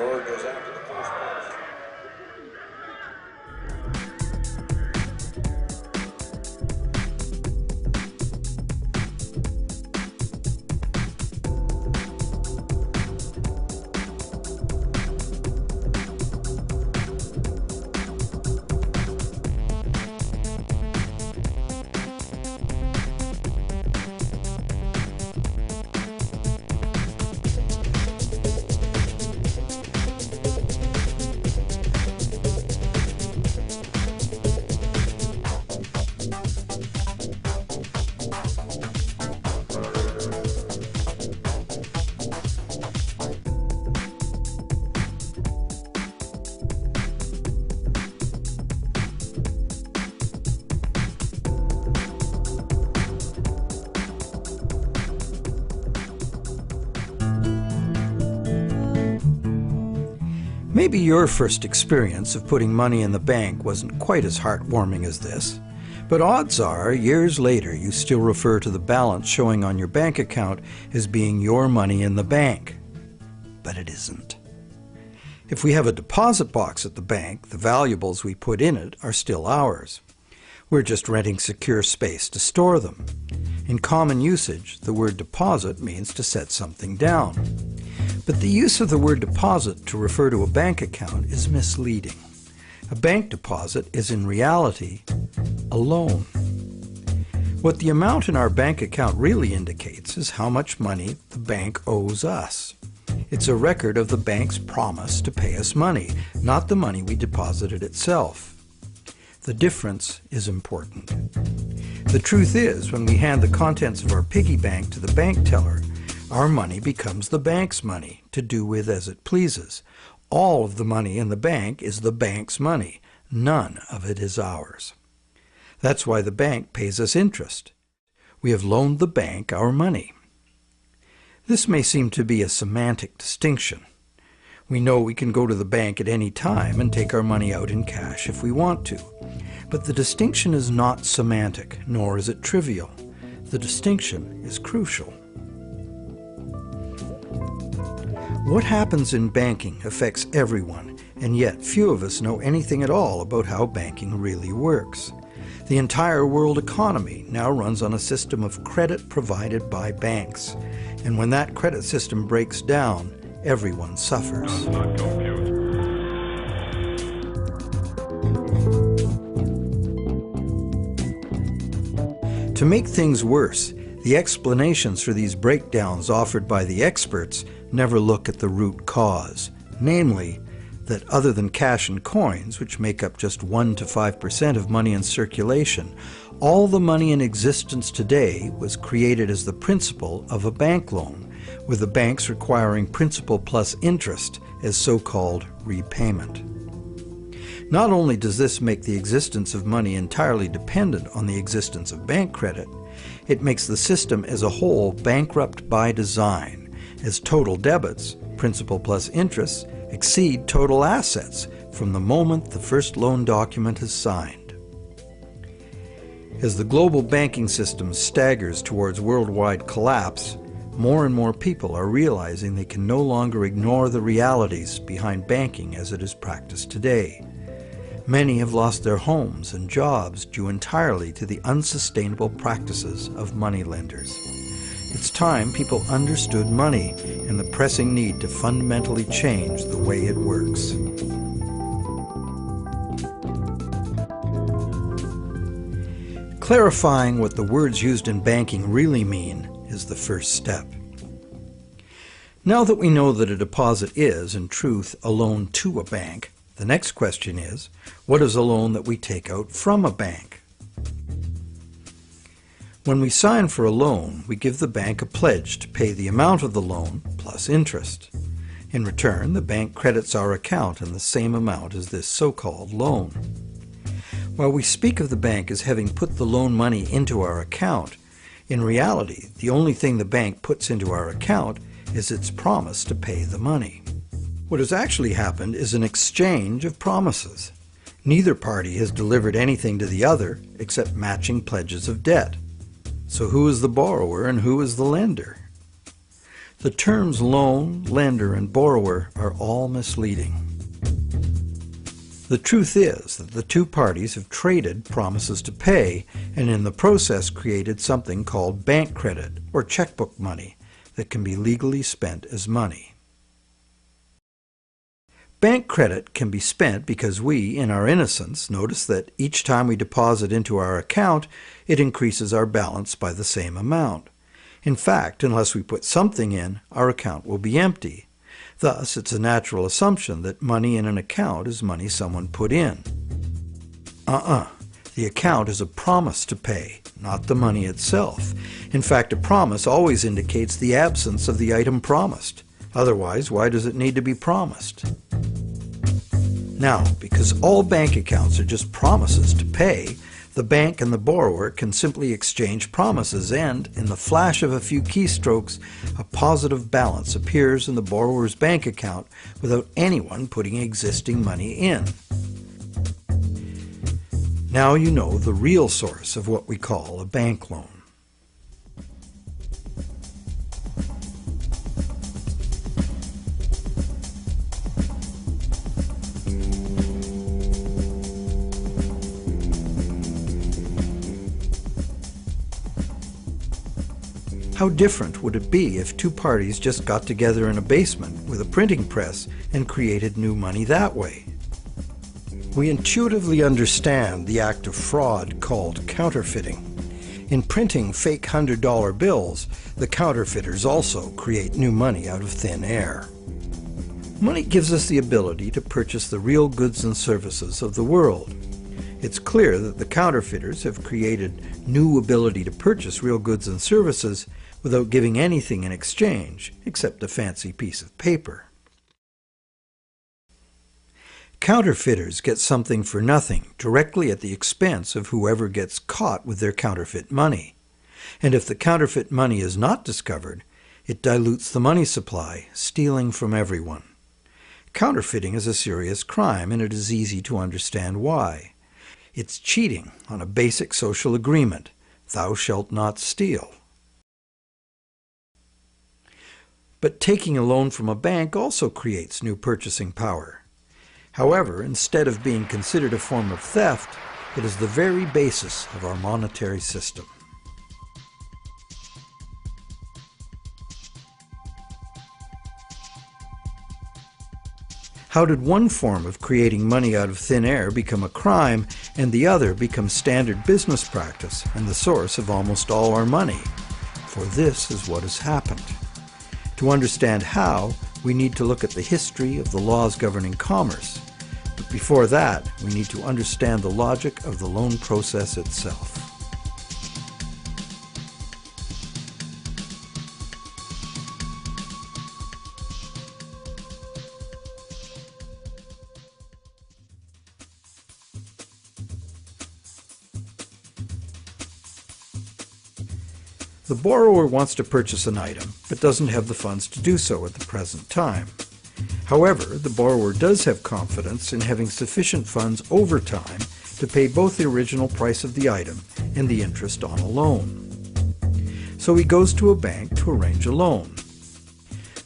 Word goes out to the post office. Maybe your first experience of putting money in the bank wasn't quite as heartwarming as this, but odds are, years later, you still refer to the balance showing on your bank account as being your money in the bank. But it isn't. If we have a deposit box at the bank, the valuables we put in it are still ours. We're just renting secure space to store them. In common usage, the word deposit means to set something down. But the use of the word deposit to refer to a bank account is misleading. A bank deposit is in reality a loan. What the amount in our bank account really indicates is how much money the bank owes us. It's a record of the bank's promise to pay us money, not the money we deposited itself. The difference is important. The truth is, when we hand the contents of our piggy bank to the bank teller, our money becomes the bank's money to do with as it pleases. All of the money in the bank is the bank's money. None of it is ours. That's why the bank pays us interest. We have loaned the bank our money. This may seem to be a semantic distinction. We know we can go to the bank at any time and take our money out in cash if we want to. But the distinction is not semantic, nor is it trivial. The distinction is crucial. What happens in banking affects everyone, and yet few of us know anything at all about how banking really works. The entire world economy now runs on a system of credit provided by banks, and when that credit system breaks down, everyone suffers. To make things worse, the explanations for these breakdowns offered by the experts never look at the root cause, namely, that other than cash and coins, which make up just 1 to 5% of money in circulation, all the money in existence today was created as the principal of a bank loan, with the banks requiring principal plus interest as so-called repayment. Not only does this make the existence of money entirely dependent on the existence of bank credit, it makes the system as a whole bankrupt by design, as total debits, principal plus interest, exceed total assets from the moment the first loan document is signed. As the global banking system staggers towards worldwide collapse, more and more people are realizing they can no longer ignore the realities behind banking as it is practiced today. Many have lost their homes and jobs due entirely to the unsustainable practices of moneylenders. It's time people understood money and the pressing need to fundamentally change the way it works. Clarifying what the words used in banking really mean is the first step. Now that we know that a deposit is, in truth, a loan to a bank, the next question is, what is a loan that we take out from a bank? When we sign for a loan, we give the bank a pledge to pay the amount of the loan plus interest. In return, the bank credits our account in the same amount as this so-called loan. While we speak of the bank as having put the loan money into our account, in reality, the only thing the bank puts into our account is its promise to pay the money. What has actually happened is an exchange of promises. Neither party has delivered anything to the other except matching pledges of debt. So who is the borrower and who is the lender? The terms loan, lender, and borrower are all misleading. The truth is that the two parties have traded promises to pay and in the process created something called bank credit or checkbook money that can be legally spent as money. Bank credit can be spent because we, in our innocence, notice that each time we deposit into our account, it increases our balance by the same amount. In fact, unless we put something in, our account will be empty. Thus, it's a natural assumption that money in an account is money someone put in. The account is a promise to pay, not the money itself. In fact, a promise always indicates the absence of the item promised. Otherwise, why does it need to be promised? Now, because all bank accounts are just promises to pay, the bank and the borrower can simply exchange promises and, in the flash of a few keystrokes, a positive balance appears in the borrower's bank account without anyone putting existing money in. Now you know the real source of what we call a bank loan. How different would it be if two parties just got together in a basement with a printing press and created new money that way? We intuitively understand the act of fraud called counterfeiting. In printing fake $100 bills, the counterfeiters also create new money out of thin air. Money gives us the ability to purchase the real goods and services of the world. It's clear that the counterfeiters have created new ability to purchase real goods and services without giving anything in exchange except a fancy piece of paper. Counterfeiters get something for nothing directly at the expense of whoever gets caught with their counterfeit money. And if the counterfeit money is not discovered, it dilutes the money supply, stealing from everyone. Counterfeiting is a serious crime, and it is easy to understand why. It's cheating on a basic social agreement, thou shalt not steal. But taking a loan from a bank also creates new purchasing power. However, instead of being considered a form of theft, it is the very basis of our monetary system. How did one form of creating money out of thin air become a crime and the other become standard business practice and the source of almost all our money? For this is what has happened. To understand how, we need to look at the history of the laws governing commerce. But before that, we need to understand the logic of the loan process itself. The borrower wants to purchase an item, but doesn't have the funds to do so at the present time. However, the borrower does have confidence in having sufficient funds over time to pay both the original price of the item and the interest on a loan. So he goes to a bank to arrange a loan.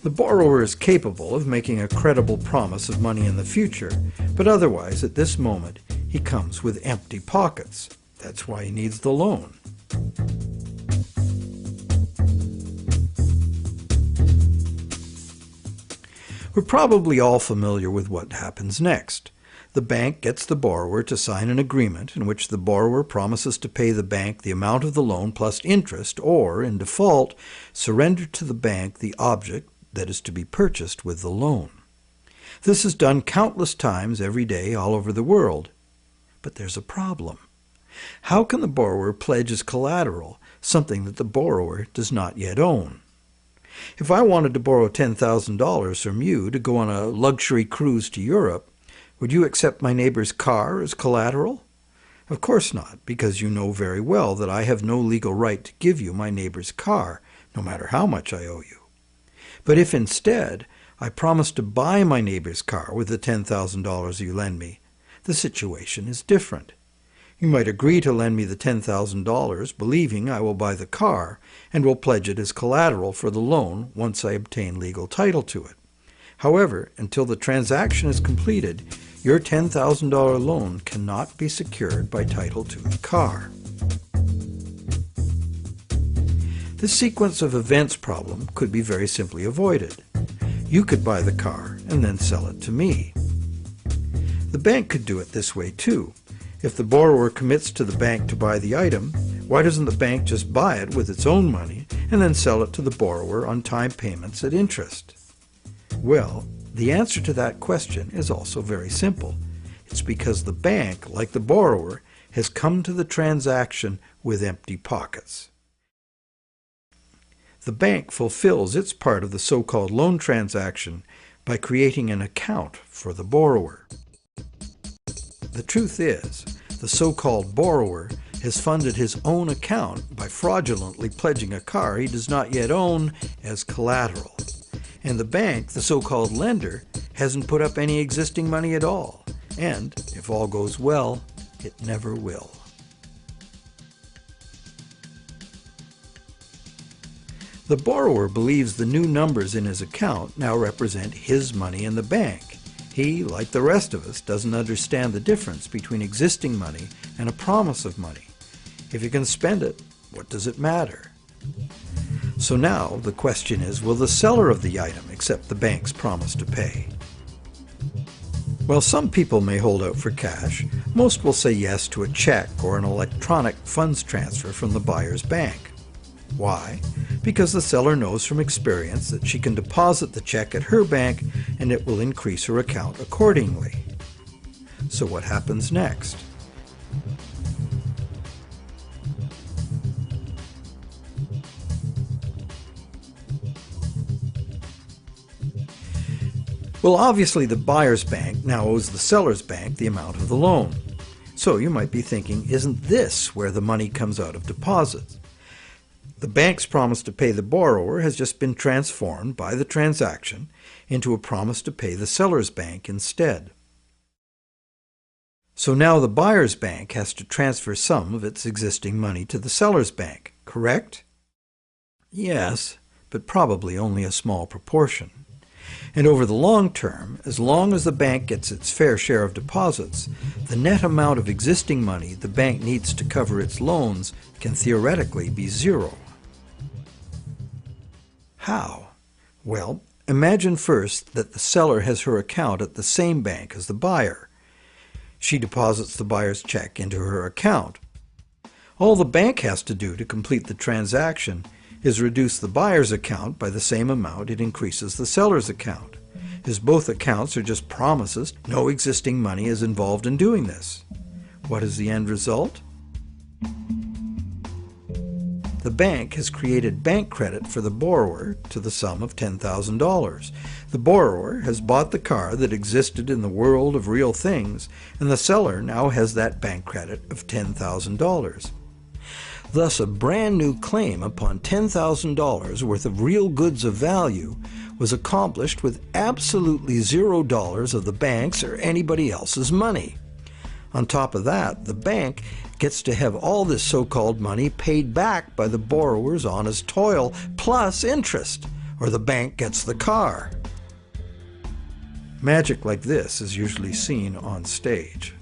The borrower is capable of making a credible promise of money in the future, but otherwise at this moment he comes with empty pockets. That's why he needs the loan. We're probably all familiar with what happens next. The bank gets the borrower to sign an agreement in which the borrower promises to pay the bank the amount of the loan plus interest, or, in default, surrender to the bank the object that is to be purchased with the loan. This is done countless times every day all over the world. But there's a problem. How can the borrower pledge as collateral something that the borrower does not yet own? If I wanted to borrow $10,000 from you to go on a luxury cruise to Europe, would you accept my neighbor's car as collateral? Of course not, because you know very well that I have no legal right to give you my neighbor's car, no matter how much I owe you. But if instead I promise to buy my neighbor's car with the $10,000 you lend me, the situation is different. You might agree to lend me the $10,000, believing I will buy the car and will pledge it as collateral for the loan once I obtain legal title to it. However, until the transaction is completed, your $10,000 loan cannot be secured by title to the car. This sequence of events problem could be very simply avoided. You could buy the car and then sell it to me. The bank could do it this way too. If the borrower commits to the bank to buy the item, why doesn't the bank just buy it with its own money and then sell it to the borrower on time payments at interest? Well, the answer to that question is also very simple. It's because the bank, like the borrower, has come to the transaction with empty pockets. The bank fulfills its part of the so-called loan transaction by creating an account for the borrower. The truth is, the so-called borrower has funded his own account by fraudulently pledging a car he does not yet own as collateral. And the bank, the so-called lender, hasn't put up any existing money at all. And, if all goes well, it never will. The borrower believes the new numbers in his account now represent his money in the bank. He, like the rest of us, doesn't understand the difference between existing money and a promise of money. If you can spend it, what does it matter? So now the question is, will the seller of the item accept the bank's promise to pay? While some people may hold out for cash, most will say yes to a check or an electronic funds transfer from the buyer's bank. Why? Because the seller knows from experience that she can deposit the check at her bank and it will increase her account accordingly. So what happens next? Well, obviously the buyer's bank now owes the seller's bank the amount of the loan. So you might be thinking, isn't this where the money comes out of deposits? The bank's promise to pay the borrower has just been transformed by the transaction into a promise to pay the seller's bank instead. So now the buyer's bank has to transfer some of its existing money to the seller's bank, correct? Yes, but probably only a small proportion. And over the long term, as long as the bank gets its fair share of deposits, the net amount of existing money the bank needs to cover its loans can theoretically be zero. How? Well, imagine first that the seller has her account at the same bank as the buyer. She deposits the buyer's check into her account. All the bank has to do to complete the transaction is reduce the buyer's account by the same amount it increases the seller's account. As both accounts are just promises, no existing money is involved in doing this. What is the end result? The bank has created bank credit for the borrower to the sum of $10,000. The borrower has bought the car that existed in the world of real things, and the seller now has that bank credit of $10,000. Thus, a brand new claim upon $10,000 worth of real goods of value was accomplished with absolutely $0 of the bank's or anybody else's money. On top of that, the bank gets to have all this so-called money paid back by the borrower's honest toil, plus interest, or the bank gets the car. Magic like this is usually seen on stage.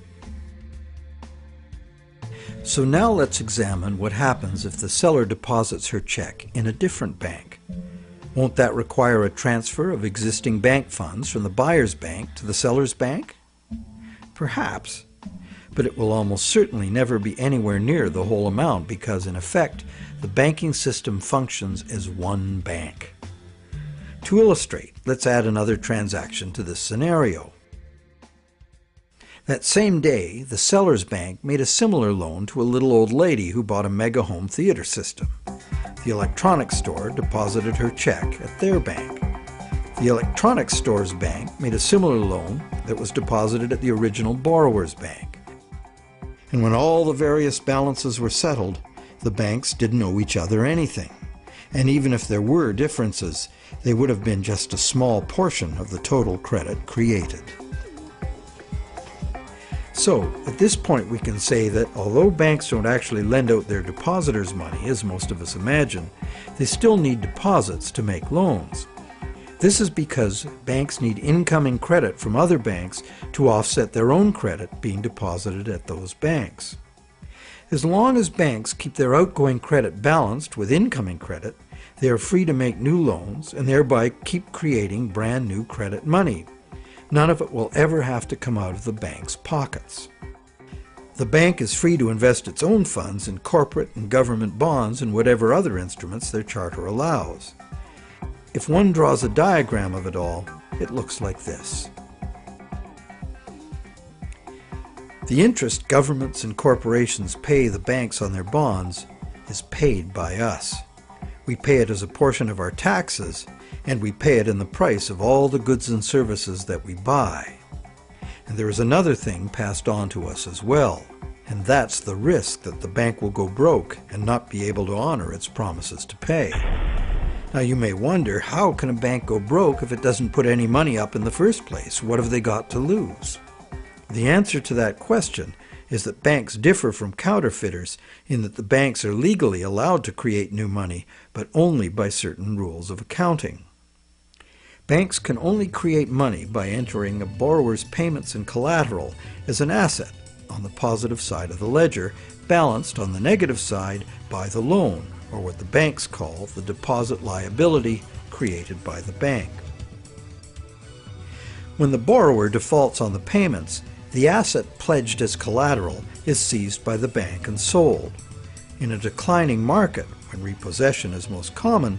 So now let's examine what happens if the seller deposits her check in a different bank. Won't that require a transfer of existing bank funds from the buyer's bank to the seller's bank? Perhaps, but it will almost certainly never be anywhere near the whole amount because, in effect, the banking system functions as one bank. To illustrate, let's add another transaction to this scenario. That same day, the seller's bank made a similar loan to a little old lady who bought a mega home theater system. The electronics store deposited her check at their bank. The electronics store's bank made a similar loan that was deposited at the original borrower's bank. And when all the various balances were settled, the banks didn't owe each other anything. And even if there were differences, they would have been just a small portion of the total credit created. So, at this point we can say that although banks don't actually lend out their depositors' money, as most of us imagine, they still need deposits to make loans. This is because banks need incoming credit from other banks to offset their own credit being deposited at those banks. As long as banks keep their outgoing credit balanced with incoming credit, they are free to make new loans and thereby keep creating brand new credit money. None of it will ever have to come out of the bank's pockets. The bank is free to invest its own funds in corporate and government bonds and whatever other instruments their charter allows. If one draws a diagram of it all, it looks like this. The interest governments and corporations pay the banks on their bonds is paid by us. We pay it as a portion of our taxes, and we pay it in the price of all the goods and services that we buy. And there is another thing passed on to us as well, and that's the risk that the bank will go broke and not be able to honor its promises to pay. Now you may wonder, how can a bank go broke if it doesn't put any money up in the first place? What have they got to lose? The answer to that question is that banks differ from counterfeiters in that the banks are legally allowed to create new money, but only by certain rules of accounting. Banks can only create money by entering a borrower's payments and collateral as an asset on the positive side of the ledger, balanced on the negative side by the loan, or what the banks call the deposit liability created by the bank. When the borrower defaults on the payments, the asset pledged as collateral is seized by the bank and sold. In a declining market, when repossession is most common,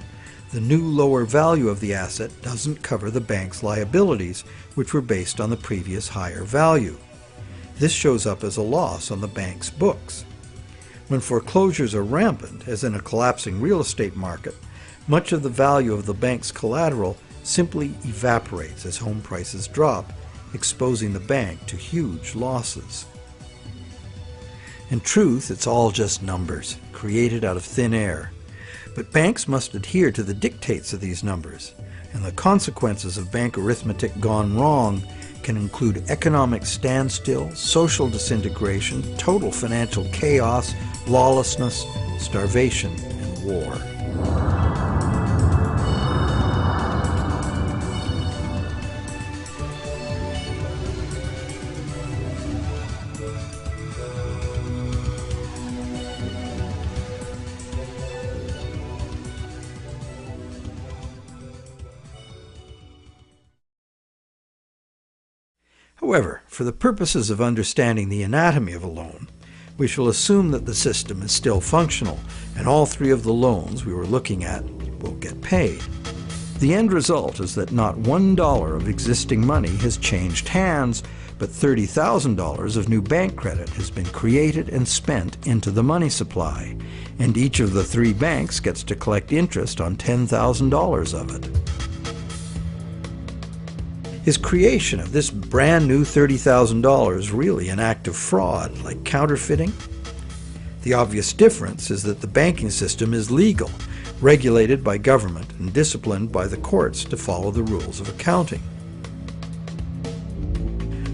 the new lower value of the asset doesn't cover the bank's liabilities, which were based on the previous higher value. This shows up as a loss on the bank's books. When foreclosures are rampant, as in a collapsing real estate market, much of the value of the bank's collateral simply evaporates as home prices drop, exposing the bank to huge losses. In truth, it's all just numbers, created out of thin air. But banks must adhere to the dictates of these numbers, and the consequences of bank arithmetic gone wrong can include economic standstill, social disintegration, total financial chaos, lawlessness, starvation, and war. However, for the purposes of understanding the anatomy of a loan, we shall assume that the system is still functional, and all three of the loans we were looking at will get paid. The end result is that not $1 of existing money has changed hands, but $30,000 of new bank credit has been created and spent into the money supply, and each of the three banks gets to collect interest on $10,000 of it. Is creation of this brand new $30,000 really an act of fraud, like counterfeiting? The obvious difference is that the banking system is legal, regulated by government and disciplined by the courts to follow the rules of accounting.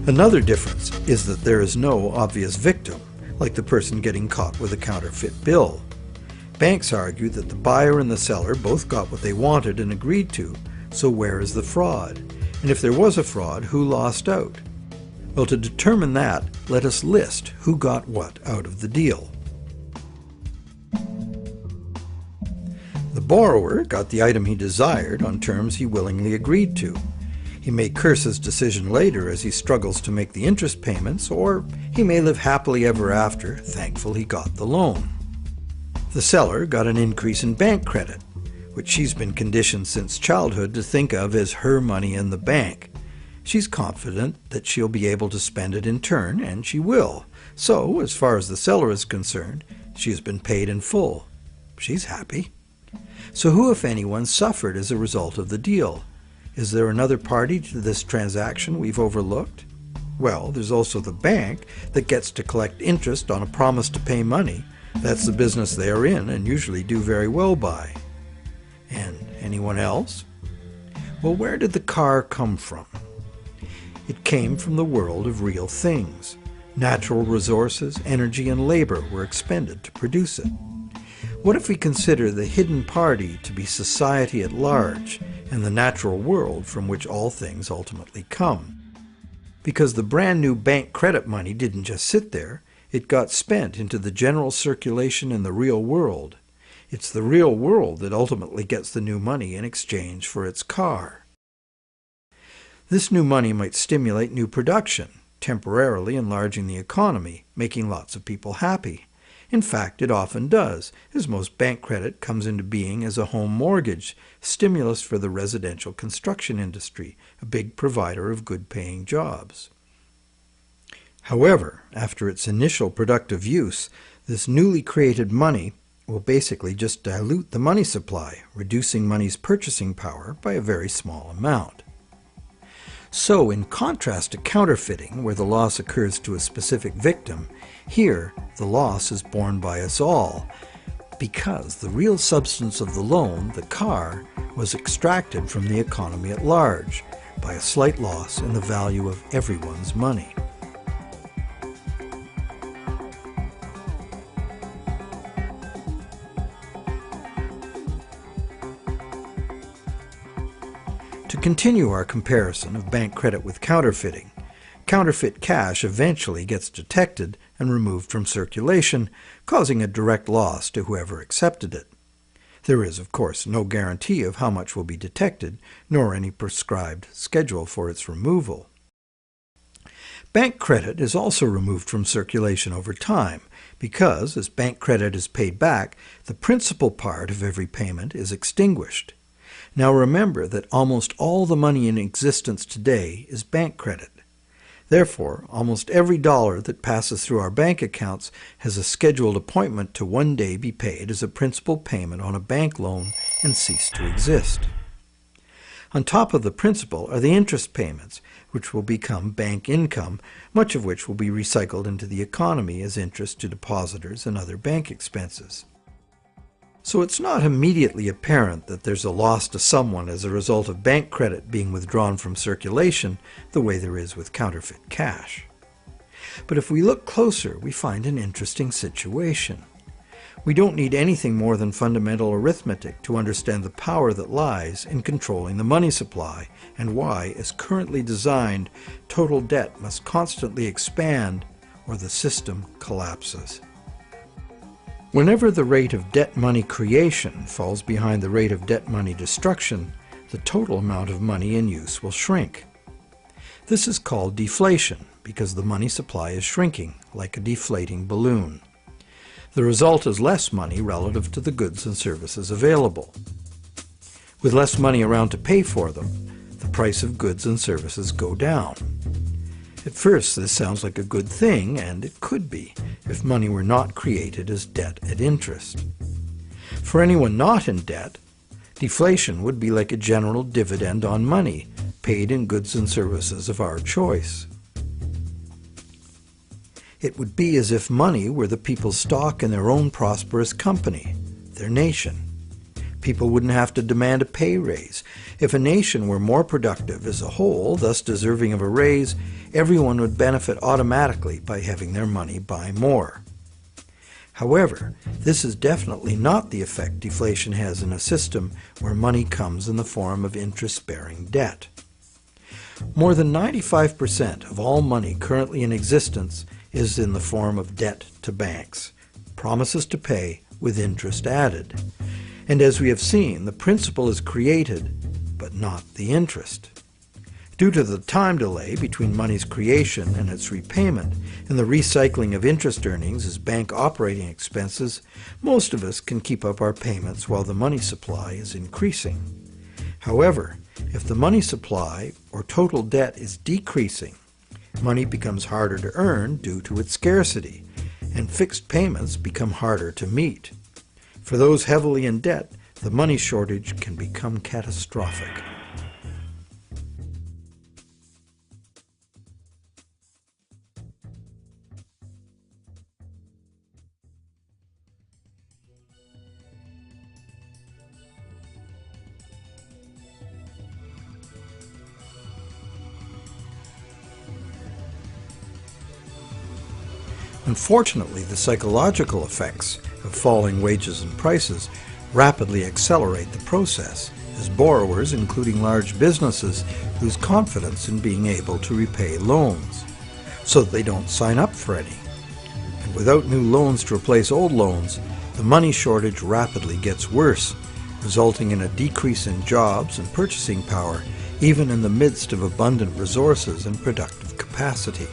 Another difference is that there is no obvious victim, like the person getting caught with a counterfeit bill. Banks argue that the buyer and the seller both got what they wanted and agreed to, so where is the fraud? And if there was a fraud, who lost out? Well, to determine that, let us list who got what out of the deal. The borrower got the item he desired on terms he willingly agreed to. He may curse his decision later as he struggles to make the interest payments, or he may live happily ever after, thankful he got the loan. The seller got an increase in bank credit, which she's been conditioned since childhood to think of as her money in the bank. She's confident that she'll be able to spend it in turn, and she will. So, as far as the seller is concerned, she has been paid in full. She's happy. So who, if anyone, suffered as a result of the deal? Is there another party to this transaction we've overlooked? Well, there's also the bank that gets to collect interest on a promise to pay money. That's the business they are in and usually do very well by. And anyone else? Well, where did the car come from? It came from the world of real things. Natural resources, energy, and labor were expended to produce it. What if we consider the hidden party to be society at large and the natural world from which all things ultimately come? Because the brand new bank credit money didn't just sit there, it got spent into the general circulation in the real world. It's the real world that ultimately gets the new money in exchange for its car. This new money might stimulate new production, temporarily enlarging the economy, making lots of people happy. In fact, it often does, as most bank credit comes into being as a home mortgage, stimulus for the residential construction industry, a big provider of good-paying jobs. However, after its initial productive use, this newly created money will basically just dilute the money supply, reducing money's purchasing power by a very small amount. So, in contrast to counterfeiting, where the loss occurs to a specific victim, here the loss is borne by us all, because the real substance of the loan, the car, was extracted from the economy at large, by a slight loss in the value of everyone's money. To continue our comparison of bank credit with counterfeiting, counterfeit cash eventually gets detected and removed from circulation, causing a direct loss to whoever accepted it. There is, of course, no guarantee of how much will be detected, nor any prescribed schedule for its removal. Bank credit is also removed from circulation over time because, as bank credit is paid back, the principal part of every payment is extinguished. Now remember that almost all the money in existence today is bank credit. Therefore, almost every dollar that passes through our bank accounts has a scheduled appointment to one day be paid as a principal payment on a bank loan and cease to exist. On top of the principal are the interest payments, which will become bank income, much of which will be recycled into the economy as interest to depositors and other bank expenses. So it's not immediately apparent that there's a loss to someone as a result of bank credit being withdrawn from circulation the way there is with counterfeit cash. But if we look closer, we find an interesting situation. We don't need anything more than fundamental arithmetic to understand the power that lies in controlling the money supply and why, as currently designed, total debt must constantly expand or the system collapses. Whenever the rate of debt money creation falls behind the rate of debt money destruction, the total amount of money in use will shrink. This is called deflation because the money supply is shrinking, like a deflating balloon. The result is less money relative to the goods and services available. With less money around to pay for them, the price of goods and services go down. At first, this sounds like a good thing, and it could be, if money were not created as debt at interest. For anyone not in debt, deflation would be like a general dividend on money, paid in goods and services of our choice. It would be as if money were the people's stock in their own prosperous company, their nation. People wouldn't have to demand a pay raise. If a nation were more productive as a whole, thus deserving of a raise, everyone would benefit automatically by having their money buy more. However, this is definitely not the effect deflation has in a system where money comes in the form of interest-bearing debt. More than 95% of all money currently in existence is in the form of debt to banks, promises to pay with interest added. And as we have seen, the principal is created, but not the interest. Due to the time delay between money's creation and its repayment and the recycling of interest earnings as bank operating expenses, most of us can keep up our payments while the money supply is increasing. However, if the money supply or total debt is decreasing, money becomes harder to earn due to its scarcity, and fixed payments become harder to meet. For those heavily in debt, the money shortage can become catastrophic. Unfortunately, the psychological effects of falling wages and prices rapidly accelerate the process, as borrowers, including large businesses, lose confidence in being able to repay loans, so that they don't sign up for any. And without new loans to replace old loans, the money shortage rapidly gets worse, resulting in a decrease in jobs and purchasing power, even in the midst of abundant resources and productive capacity.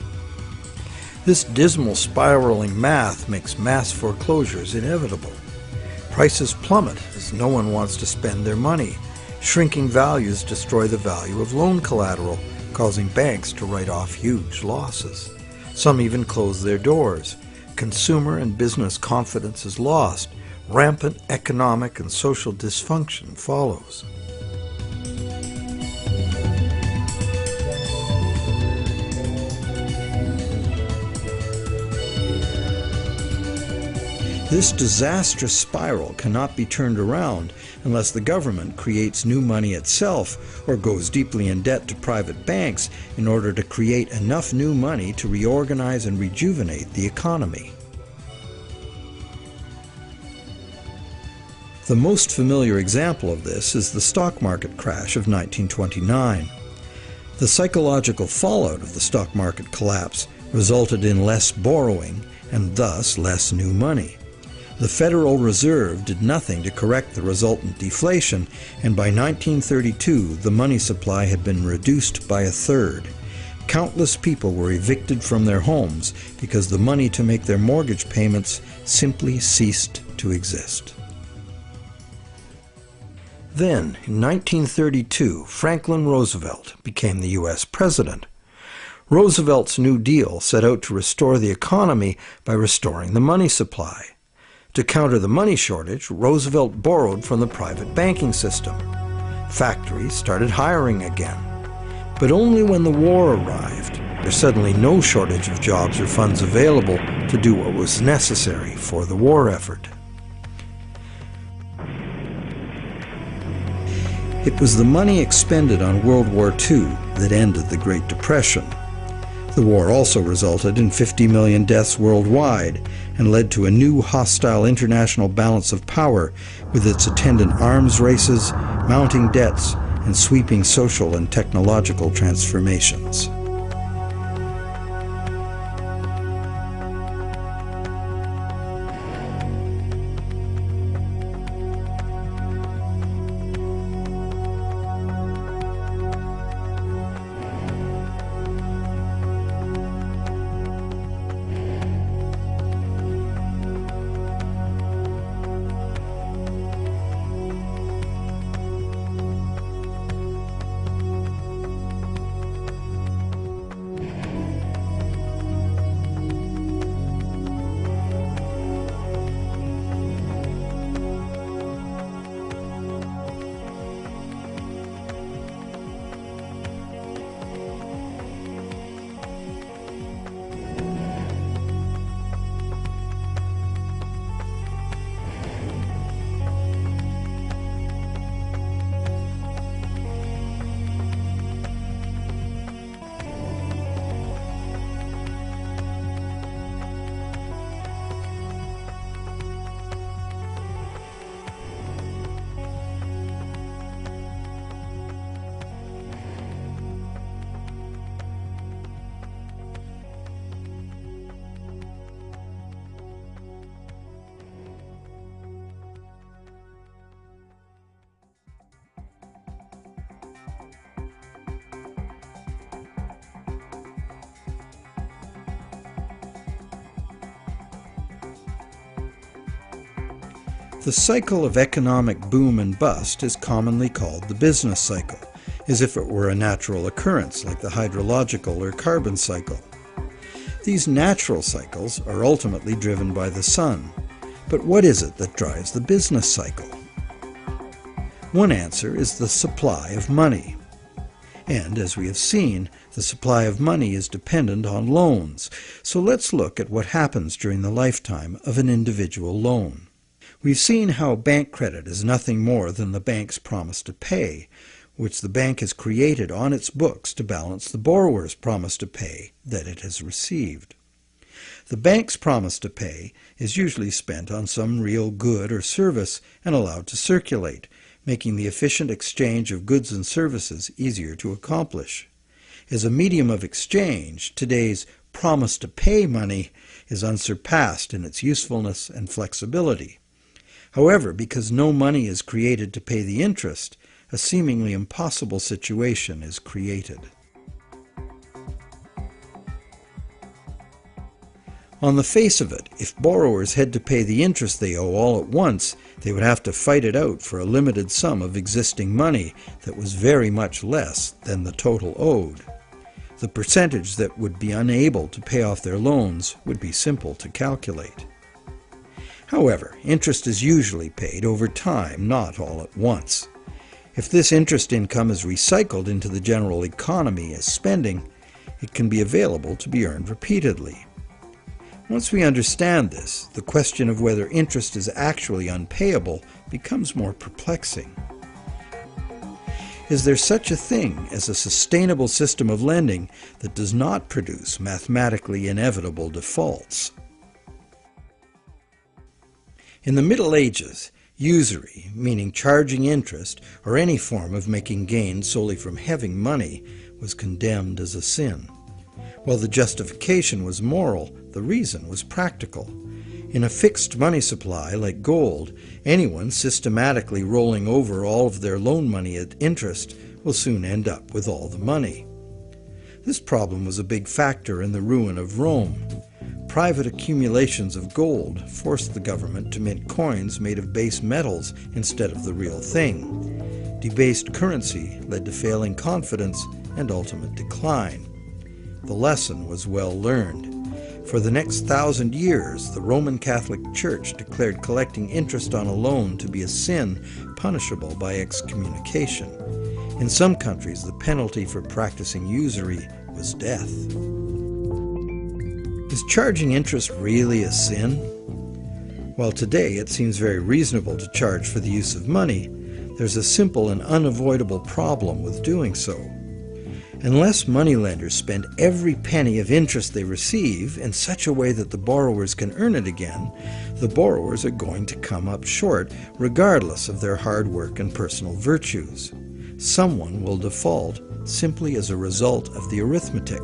This dismal spiraling math makes mass foreclosures inevitable. Prices plummet as no one wants to spend their money. Shrinking values destroy the value of loan collateral, causing banks to write off huge losses. Some even close their doors. Consumer and business confidence is lost. Rampant economic and social dysfunction follows. This disastrous spiral cannot be turned around unless the government creates new money itself or goes deeply in debt to private banks in order to create enough new money to reorganize and rejuvenate the economy. The most familiar example of this is the stock market crash of 1929. The psychological fallout of the stock market collapse resulted in less borrowing and thus less new money. The Federal Reserve did nothing to correct the resultant deflation, and by 1932 the money supply had been reduced by a third. Countless people were evicted from their homes because the money to make their mortgage payments simply ceased to exist. Then, in 1932, Franklin Roosevelt became the U.S. president. Roosevelt's New Deal set out to restore the economy by restoring the money supply. To counter the money shortage, Roosevelt borrowed from the private banking system. Factories started hiring again. But only when the war arrived, there's suddenly no shortage of jobs or funds available to do what was necessary for the war effort. It was the money expended on World War II that ended the Great Depression. The war also resulted in 50 million deaths worldwide and led to a new hostile international balance of power with its attendant arms races, mounting debts, and sweeping social and technological transformations. The cycle of economic boom and bust is commonly called the business cycle, as if it were a natural occurrence like the hydrological or carbon cycle. These natural cycles are ultimately driven by the sun. But what is it that drives the business cycle? One answer is the supply of money. And, as we have seen, the supply of money is dependent on loans. So let's look at what happens during the lifetime of an individual loan. We've seen how bank credit is nothing more than the bank's promise to pay, which the bank has created on its books to balance the borrower's promise to pay that it has received. The bank's promise to pay is usually spent on some real good or service and allowed to circulate, making the efficient exchange of goods and services easier to accomplish. As a medium of exchange, today's promise to pay money is unsurpassed in its usefulness and flexibility. However, because no money is created to pay the interest, a seemingly impossible situation is created. On the face of it, if borrowers had to pay the interest they owe all at once, they would have to fight it out for a limited sum of existing money that was very much less than the total owed. The percentage that would be unable to pay off their loans would be simple to calculate. However, interest is usually paid over time, not all at once. If this interest income is recycled into the general economy as spending, it can be available to be earned repeatedly. Once we understand this, the question of whether interest is actually unpayable becomes more perplexing. Is there such a thing as a sustainable system of lending that does not produce mathematically inevitable defaults? In the Middle Ages, usury, meaning charging interest or any form of making gains solely from having money, was condemned as a sin. While the justification was moral, the reason was practical. In a fixed money supply like gold, anyone systematically rolling over all of their loan money at interest will soon end up with all the money. This problem was a big factor in the ruin of Rome. Private accumulations of gold forced the government to mint coins made of base metals instead of the real thing. Debased currency led to failing confidence and ultimate decline. The lesson was well learned. For the next 1,000 years, the Roman Catholic Church declared collecting interest on a loan to be a sin punishable by excommunication. In some countries, the penalty for practicing usury was death. Is charging interest really a sin? While today it seems very reasonable to charge for the use of money, there's a simple and unavoidable problem with doing so. Unless moneylenders spend every penny of interest they receive in such a way that the borrowers can earn it again, the borrowers are going to come up short regardless of their hard work and personal virtues. Someone will default simply as a result of the arithmetic.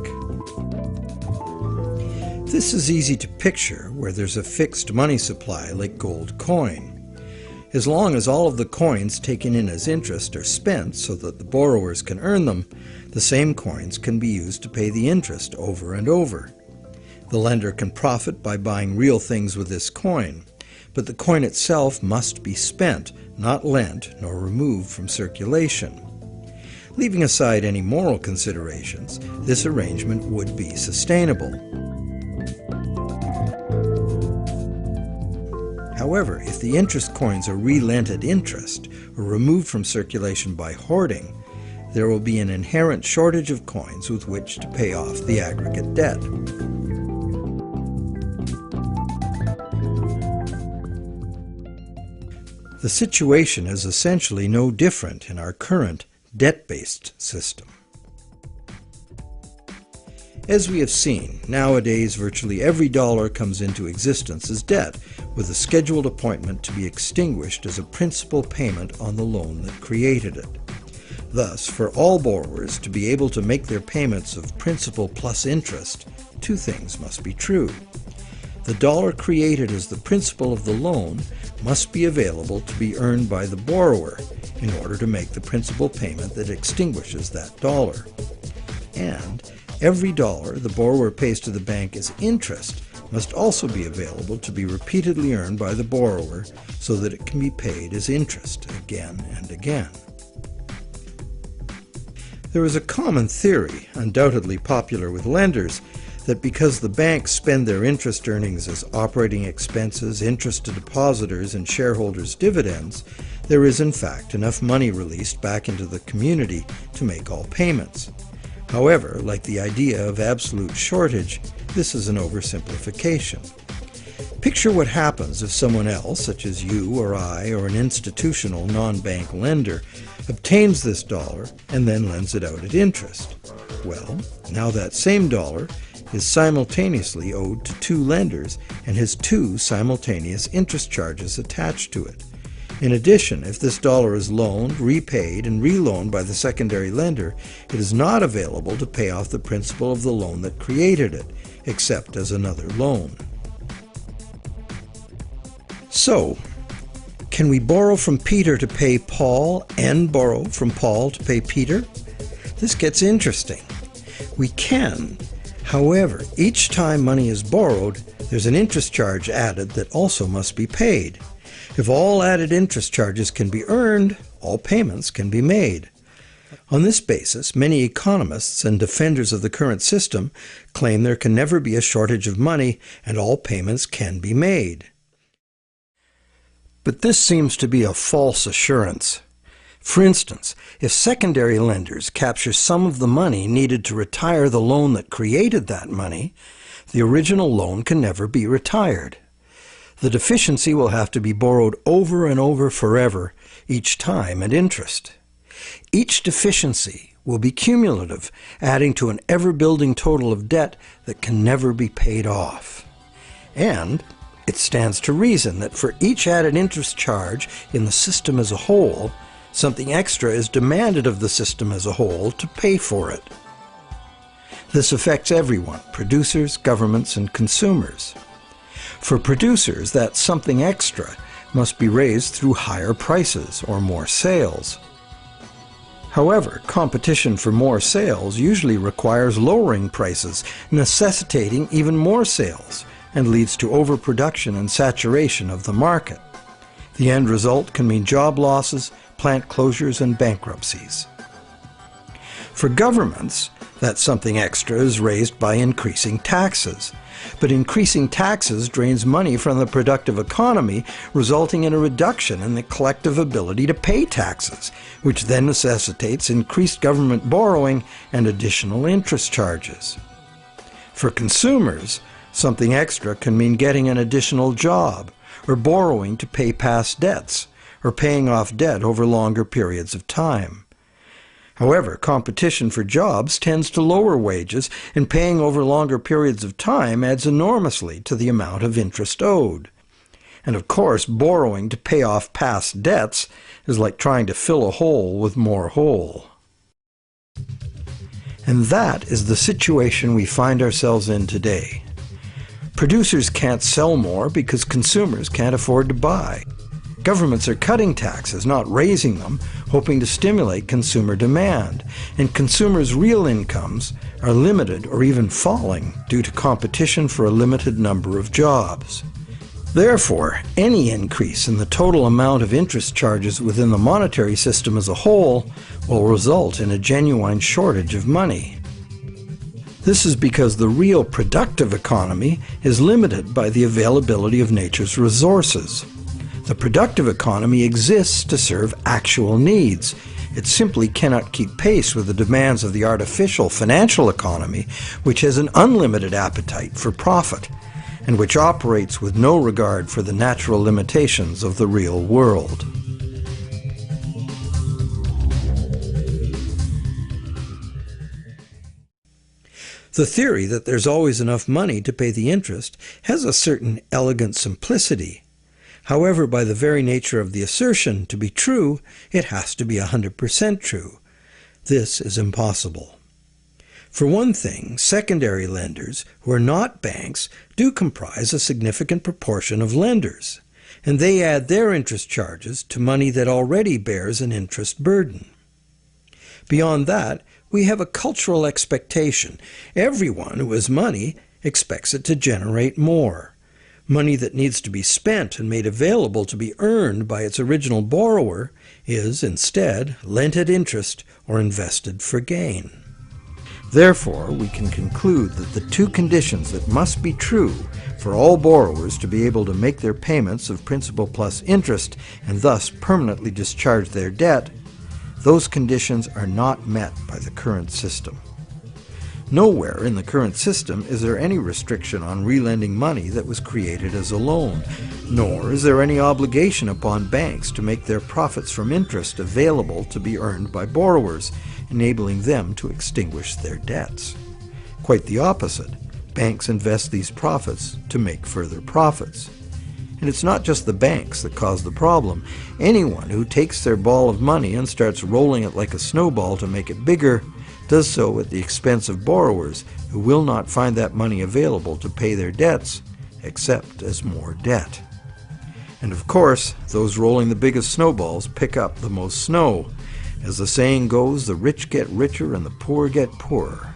This is easy to picture where there's a fixed money supply like gold coin. As long as all of the coins taken in as interest are spent so that the borrowers can earn them, the same coins can be used to pay the interest over and over. The lender can profit by buying real things with this coin, but the coin itself must be spent, not lent nor removed from circulation. Leaving aside any moral considerations, this arrangement would be sustainable. However, if the interest coins are re-lent at interest or removed from circulation by hoarding, there will be an inherent shortage of coins with which to pay off the aggregate debt. The situation is essentially no different in our current debt-based system. As we have seen, nowadays virtually every dollar comes into existence as debt, with a scheduled appointment to be extinguished as a principal payment on the loan that created it. Thus, for all borrowers to be able to make their payments of principal plus interest, two things must be true. The dollar created as the principal of the loan must be available to be earned by the borrower in order to make the principal payment that extinguishes that dollar. And every dollar the borrower pays to the bank as interest must also be available to be repeatedly earned by the borrower so that it can be paid as interest again and again. There is a common theory, undoubtedly popular with lenders, that because the banks spend their interest earnings as operating expenses, interest to depositors, and shareholders' dividends, there is in fact enough money released back into the community to make all payments. However, like the idea of absolute shortage, this is an oversimplification. Picture what happens if someone else, such as you or I or an institutional non-bank lender, obtains this dollar and then lends it out at interest. Well, now that same dollar is simultaneously owed to two lenders and has two simultaneous interest charges attached to it. In addition, if this dollar is loaned, repaid, and reloaned by the secondary lender, it is not available to pay off the principal of the loan that created it, except as another loan. So, can we borrow from Peter to pay Paul and borrow from Paul to pay Peter? This gets interesting. We can. However, each time money is borrowed, there's an interest charge added that also must be paid. If all added interest charges can be earned, all payments can be made. On this basis, many economists and defenders of the current system claim there can never be a shortage of money and all payments can be made. But this seems to be a false assurance. For instance, if secondary lenders capture some of the money needed to retire the loan that created that money, the original loan can never be retired. The deficiency will have to be borrowed over and over forever, each time at interest. Each deficiency will be cumulative, adding to an ever-building total of debt that can never be paid off. And it stands to reason that for each added interest charge in the system as a whole, something extra is demanded of the system as a whole to pay for it. This affects everyone, producers, governments, and consumers. For producers, that something extra must be raised through higher prices or more sales. However, competition for more sales usually requires lowering prices, necessitating even more sales, and leads to overproduction and saturation of the market. The end result can mean job losses, plant closures, and bankruptcies. For governments, that something extra is raised by increasing taxes. But increasing taxes drains money from the productive economy, resulting in a reduction in the collective ability to pay taxes, which then necessitates increased government borrowing and additional interest charges. For consumers, something extra can mean getting an additional job, or borrowing to pay past debts, or paying off debt over longer periods of time. However, competition for jobs tends to lower wages, and paying over longer periods of time adds enormously to the amount of interest owed. And of course, borrowing to pay off past debts is like trying to fill a hole with more hole. And that is the situation we find ourselves in today. Producers can't sell more because consumers can't afford to buy. Governments are cutting taxes, not raising them, hoping to stimulate consumer demand, and consumers' real incomes are limited or even falling due to competition for a limited number of jobs. Therefore, any increase in the total amount of interest charges within the monetary system as a whole will result in a genuine shortage of money. This is because the real productive economy is limited by the availability of nature's resources. The productive economy exists to serve actual needs. It simply cannot keep pace with the demands of the artificial financial economy, which has an unlimited appetite for profit, and which operates with no regard for the natural limitations of the real world. The theory that there's always enough money to pay the interest has a certain elegant simplicity. However, by the very nature of the assertion to be true, it has to be 100% true. This is impossible. For one thing, secondary lenders, who are not banks, do comprise a significant proportion of lenders, and they add their interest charges to money that already bears an interest burden. Beyond that, we have a cultural expectation. Everyone who has money expects it to generate more. Money that needs to be spent and made available to be earned by its original borrower is, instead, lent at interest or invested for gain. Therefore, we can conclude that the two conditions that must be true for all borrowers to be able to make their payments of principal plus interest and thus permanently discharge their debt, those conditions are not met by the current system. Nowhere in the current system is there any restriction on relending money that was created as a loan, nor is there any obligation upon banks to make their profits from interest available to be earned by borrowers, enabling them to extinguish their debts. Quite the opposite. Banks invest these profits to make further profits. And it's not just the banks that cause the problem. Anyone who takes their ball of money and starts rolling it like a snowball to make it bigger does so at the expense of borrowers who will not find that money available to pay their debts, except as more debt. And of course, those rolling the biggest snowballs pick up the most snow. As the saying goes, the rich get richer and the poor get poorer.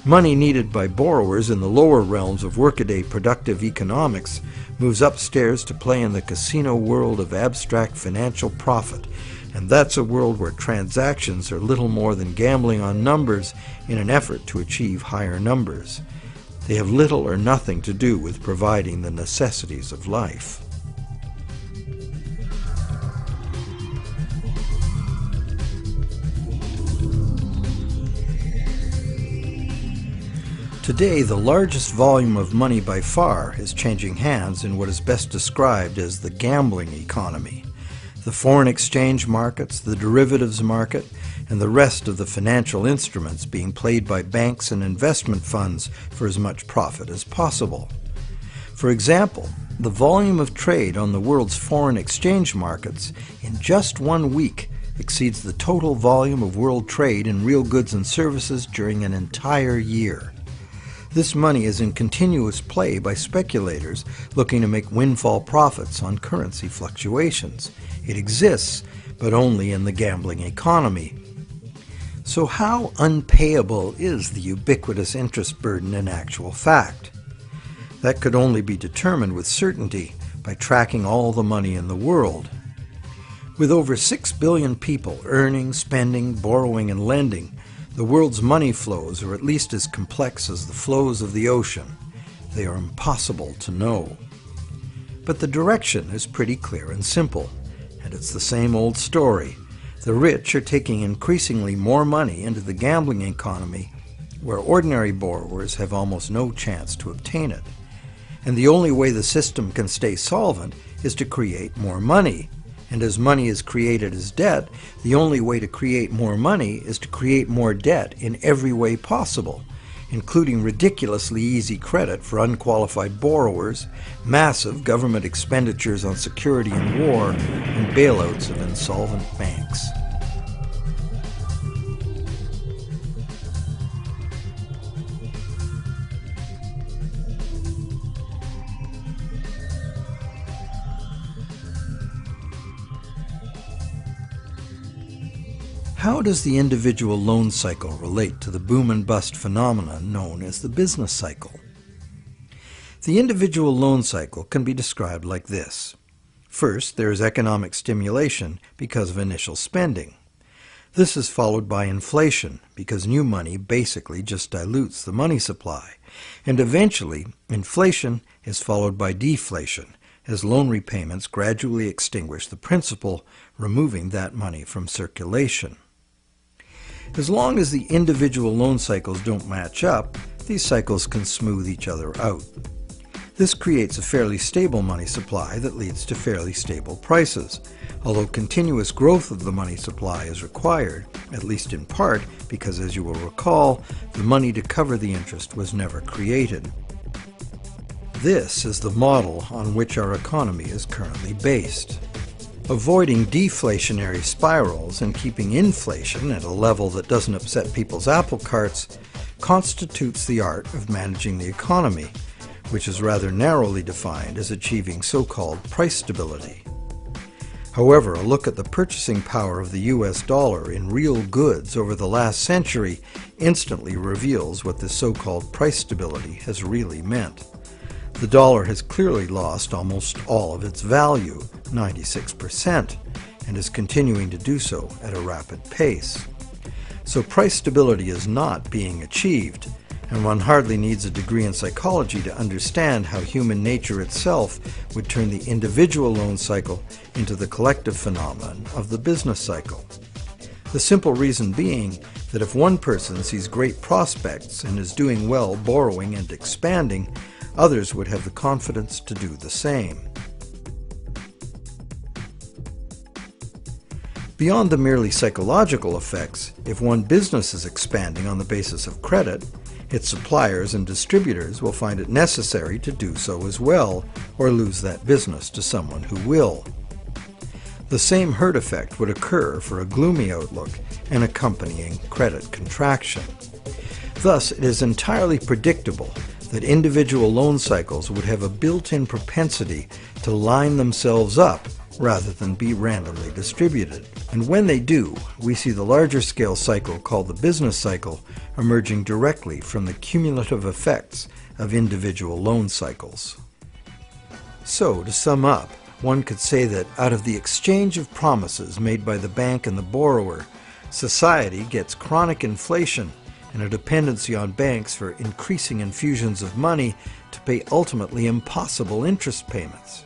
Money needed by borrowers in the lower realms of workaday productive economics moves upstairs to play in the casino world of abstract financial profit, and that's a world where transactions are little more than gambling on numbers in an effort to achieve higher numbers. They have little or nothing to do with providing the necessities of life. Today, the largest volume of money by far is changing hands in what is best described as the gambling economy. The foreign exchange markets, the derivatives market, and the rest of the financial instruments being played by banks and investment funds for as much profit as possible. For example, the volume of trade on the world's foreign exchange markets in just 1 week exceeds the total volume of world trade in real goods and services during an entire year. This money is in continuous play by speculators looking to make windfall profits on currency fluctuations. It exists, but only in the gambling economy. So how unpayable is the ubiquitous interest burden in actual fact? That could only be determined with certainty by tracking all the money in the world. With over 6 billion people earning, spending, borrowing, and lending, the world's money flows are at least as complex as the flows of the ocean. They are impossible to know. But the direction is pretty clear and simple, and it's the same old story. The rich are taking increasingly more money into the gambling economy, where ordinary borrowers have almost no chance to obtain it. And the only way the system can stay solvent is to create more money. And as money is created as debt, the only way to create more money is to create more debt in every way possible, including ridiculously easy credit for unqualified borrowers, massive government expenditures on security and war, and bailouts of insolvent banks. How does the individual loan cycle relate to the boom and bust phenomenon known as the business cycle? The individual loan cycle can be described like this. First, there is economic stimulation because of initial spending. This is followed by inflation because new money basically just dilutes the money supply. And eventually, inflation is followed by deflation as loan repayments gradually extinguish the principal, removing that money from circulation. As long as the individual loan cycles don't match up, these cycles can smooth each other out. This creates a fairly stable money supply that leads to fairly stable prices, although continuous growth of the money supply is required, at least in part because, as you will recall, the money to cover the interest was never created. This is the model on which our economy is currently based. Avoiding deflationary spirals and keeping inflation at a level that doesn't upset people's apple carts constitutes the art of managing the economy, which is rather narrowly defined as achieving so-called price stability. However, a look at the purchasing power of the US dollar in real goods over the last century instantly reveals what this so-called price stability has really meant. The dollar has clearly lost almost all of its value, 96%, and is continuing to do so at a rapid pace. So price stability is not being achieved, and one hardly needs a degree in psychology to understand how human nature itself would turn the individual loan cycle into the collective phenomenon of the business cycle. The simple reason being that if one person sees great prospects and is doing well borrowing and expanding, others would have the confidence to do the same. Beyond the merely psychological effects, if one business is expanding on the basis of credit, Its suppliers and distributors will find it necessary to do so as well, or lose that business to someone who will. The same herd effect would occur for a gloomy outlook and accompanying credit contraction. Thus, it is entirely predictable that individual loan cycles would have a built-in propensity to line themselves up rather than be randomly distributed. And when they do, we see the larger scale cycle called the business cycle emerging directly from the cumulative effects of individual loan cycles. So, to sum up, one could say that out of the exchange of promises made by the bank and the borrower, society gets chronic inflation and a dependency on banks for increasing infusions of money to pay ultimately impossible interest payments.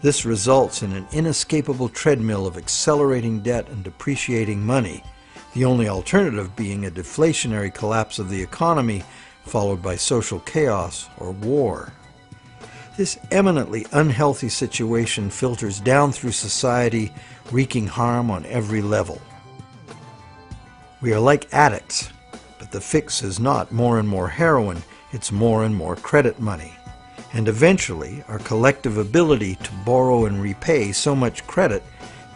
This results in an inescapable treadmill of accelerating debt and depreciating money, the only alternative being a deflationary collapse of the economy followed by social chaos or war. This eminently unhealthy situation filters down through society, wreaking harm on every level. We are like addicts, but the fix is not more and more heroin, it's more and more credit money. And eventually, our collective ability to borrow and repay so much credit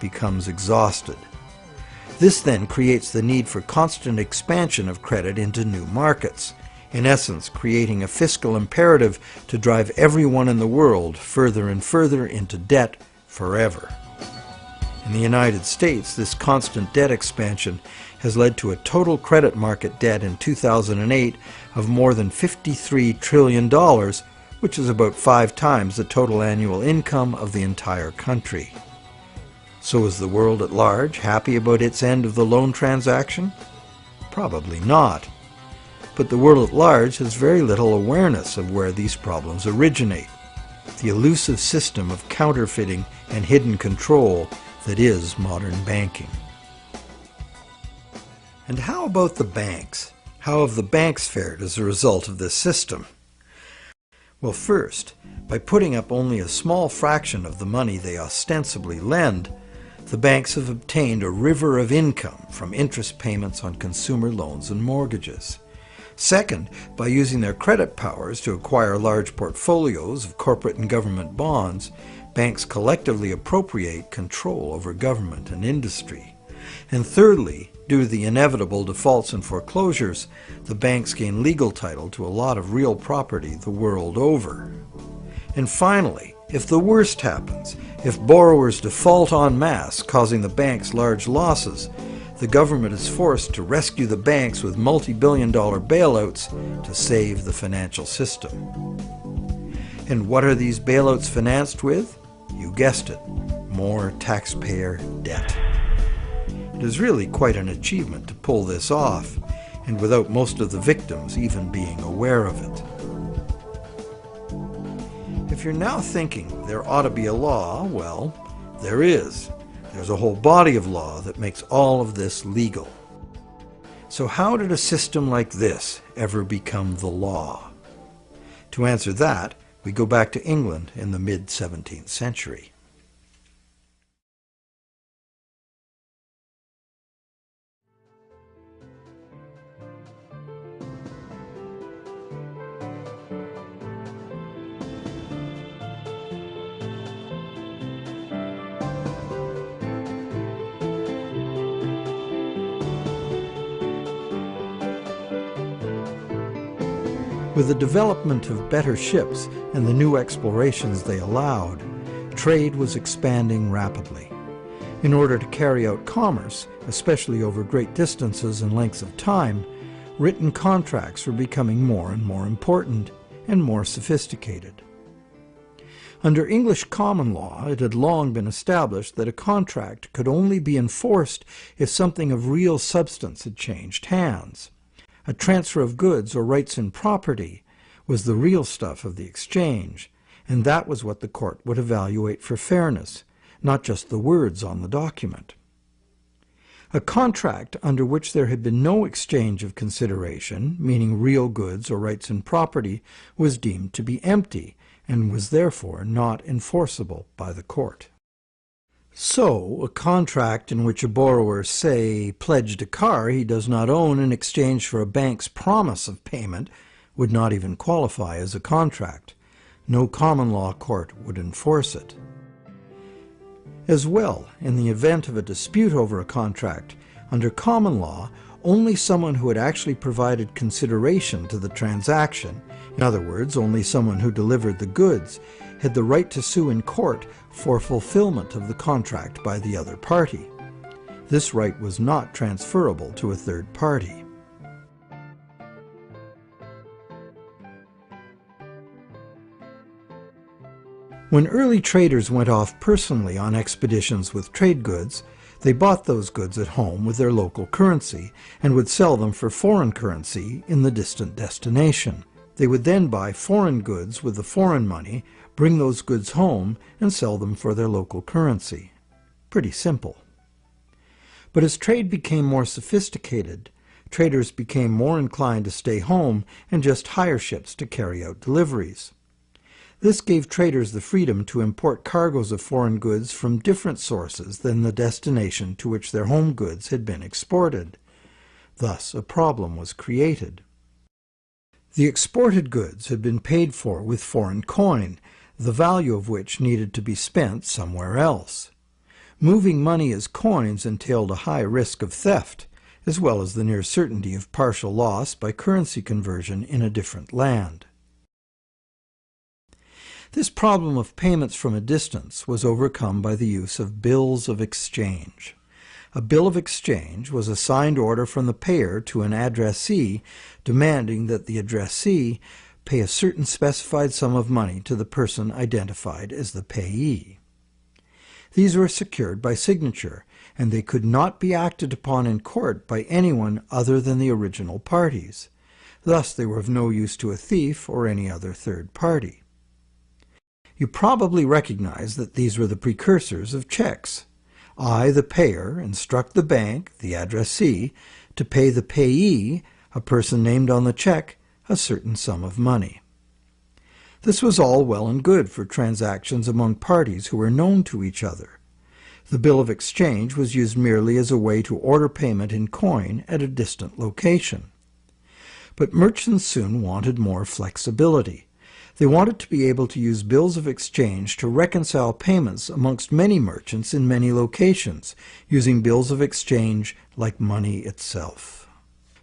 becomes exhausted. This then creates the need for constant expansion of credit into new markets, in essence creating a fiscal imperative to drive everyone in the world further and further into debt forever. In the United States, this constant debt expansion has led to a total credit market debt in 2008 of more than $53 trillion, which is about 5 times the total annual income of the entire country. So is the world at large happy about its end of the loan transaction? Probably not. But the world at large has very little awareness of where these problems originate, the elusive system of counterfeiting and hidden control that is modern banking. And how about the banks? How have the banks fared as a result of this system? Well, first, by putting up only a small fraction of the money they ostensibly lend, the banks have obtained a river of income from interest payments on consumer loans and mortgages. Second, by using their credit powers to acquire large portfolios of corporate and government bonds, banks collectively appropriate control over government and industry. And thirdly, due to the inevitable defaults and foreclosures, the banks gain legal title to a lot of real property the world over. And finally, if the worst happens, if borrowers default en masse, causing the banks large losses, the government is forced to rescue the banks with multi-billion-dollar bailouts to save the financial system. And what are these bailouts financed with? You guessed it, more taxpayer debt. It is really quite an achievement to pull this off, and without most of the victims even being aware of it. If you're now thinking there ought to be a law, well, there is. There's a whole body of law that makes all of this legal. So how did a system like this ever become the law? To answer that, we go back to England in the mid-17th century. With the development of better ships and the new explorations they allowed, trade was expanding rapidly. In order to carry out commerce, especially over great distances and lengths of time, written contracts were becoming more and more important and more sophisticated. Under English common law, it had long been established that a contract could only be enforced if something of real substance had changed hands. A transfer of goods or rights in property was the real stuff of the exchange, and that was what the court would evaluate for fairness, not just the words on the document. A contract under which there had been no exchange of consideration, meaning real goods or rights in property, was deemed to be empty and was therefore not enforceable by the court. So, a contract in which a borrower, say, pledged a car he does not own in exchange for a bank's promise of payment would not even qualify as a contract. No common law court would enforce it. As well, in the event of a dispute over a contract, under common law, only someone who had actually provided consideration to the transaction, in other words, only someone who delivered the goods, had the right to sue in court for fulfillment of the contract by the other party. This right was not transferable to a third party. When early traders went off personally on expeditions with trade goods, they bought those goods at home with their local currency and would sell them for foreign currency in the distant destination. They would then buy foreign goods with the foreign money, bring those goods home, and sell them for their local currency. Pretty simple. But as trade became more sophisticated, traders became more inclined to stay home and just hire ships to carry out deliveries. This gave traders the freedom to import cargoes of foreign goods from different sources than the destination to which their home goods had been exported. Thus, a problem was created. The exported goods had been paid for with foreign coin, the value of which needed to be spent somewhere else. Moving money as coins entailed a high risk of theft, as well as the near certainty of partial loss by currency conversion in a different land. This problem of payments from a distance was overcome by the use of bills of exchange. A bill of exchange was a signed order from the payer to an addressee demanding that the addressee pay a certain specified sum of money to the person identified as the payee. These were secured by signature, and they could not be acted upon in court by anyone other than the original parties. Thus they were of no use to a thief or any other third party. You probably recognize that these were the precursors of checks. I, the payer, instruct the bank, the addressee, to pay the payee, a person named on the check, a certain sum of money. This was all well and good for transactions among parties who were known to each other. The bill of exchange was used merely as a way to order payment in coin at a distant location. But merchants soon wanted more flexibility. They wanted to be able to use bills of exchange to reconcile payments amongst many merchants in many locations, using bills of exchange like money itself.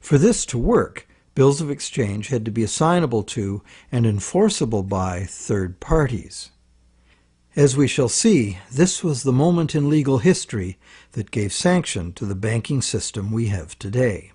For this to work, bills of exchange had to be assignable to and enforceable by third parties. As we shall see, this was the moment in legal history that gave sanction to the banking system we have today.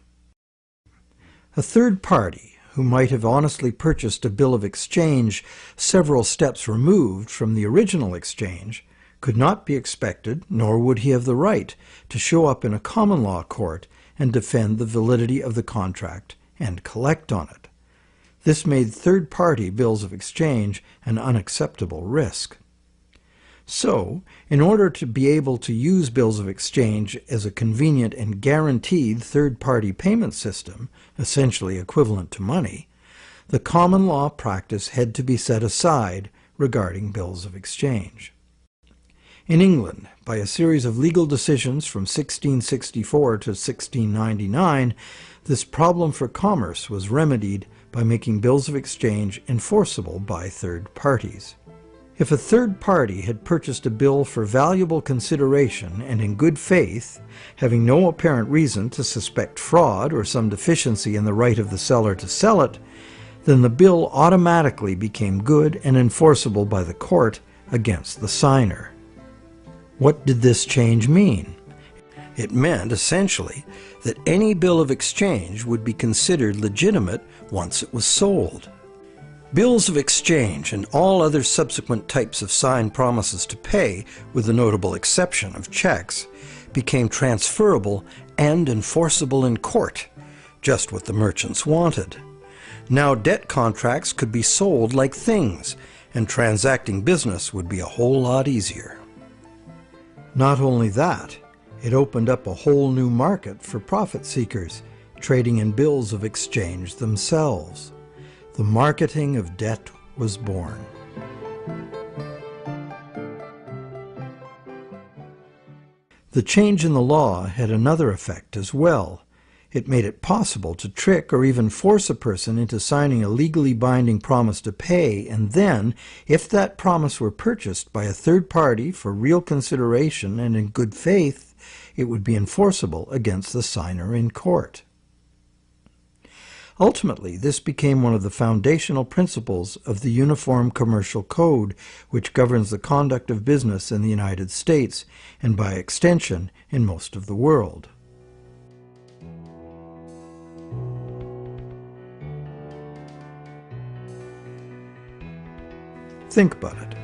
A third party, who might have honestly purchased a bill of exchange several steps removed from the original exchange, could not be expected, nor would he have the right, to show up in a common law court and defend the validity of the contract and collect on it. This made third-party bills of exchange an unacceptable risk. So, in order to be able to use bills of exchange as a convenient and guaranteed third-party payment system, essentially equivalent to money, the common law practice had to be set aside regarding bills of exchange. In England, by a series of legal decisions from 1664 to 1699, this problem for commerce was remedied by making bills of exchange enforceable by third parties. If a third party had purchased a bill for valuable consideration and in good faith, having no apparent reason to suspect fraud or some deficiency in the right of the seller to sell it, then the bill automatically became good and enforceable by the court against the signer. What did this change mean? It meant, essentially, that any bill of exchange would be considered legitimate once it was sold. Bills of exchange and all other subsequent types of signed promises to pay, with the notable exception of checks, became transferable and enforceable in court, just what the merchants wanted. Now debt contracts could be sold like things, and transacting business would be a whole lot easier. Not only that, it opened up a whole new market for profit seekers, trading in bills of exchange themselves. The marketing of debt was born. The change in the law had another effect as well. It made it possible to trick or even force a person into signing a legally binding promise to pay, and then, if that promise were purchased by a third party for real consideration and in good faith, it would be enforceable against the signer in court. Ultimately, this became one of the foundational principles of the Uniform Commercial Code, which governs the conduct of business in the United States, and by extension, in most of the world. Think about it.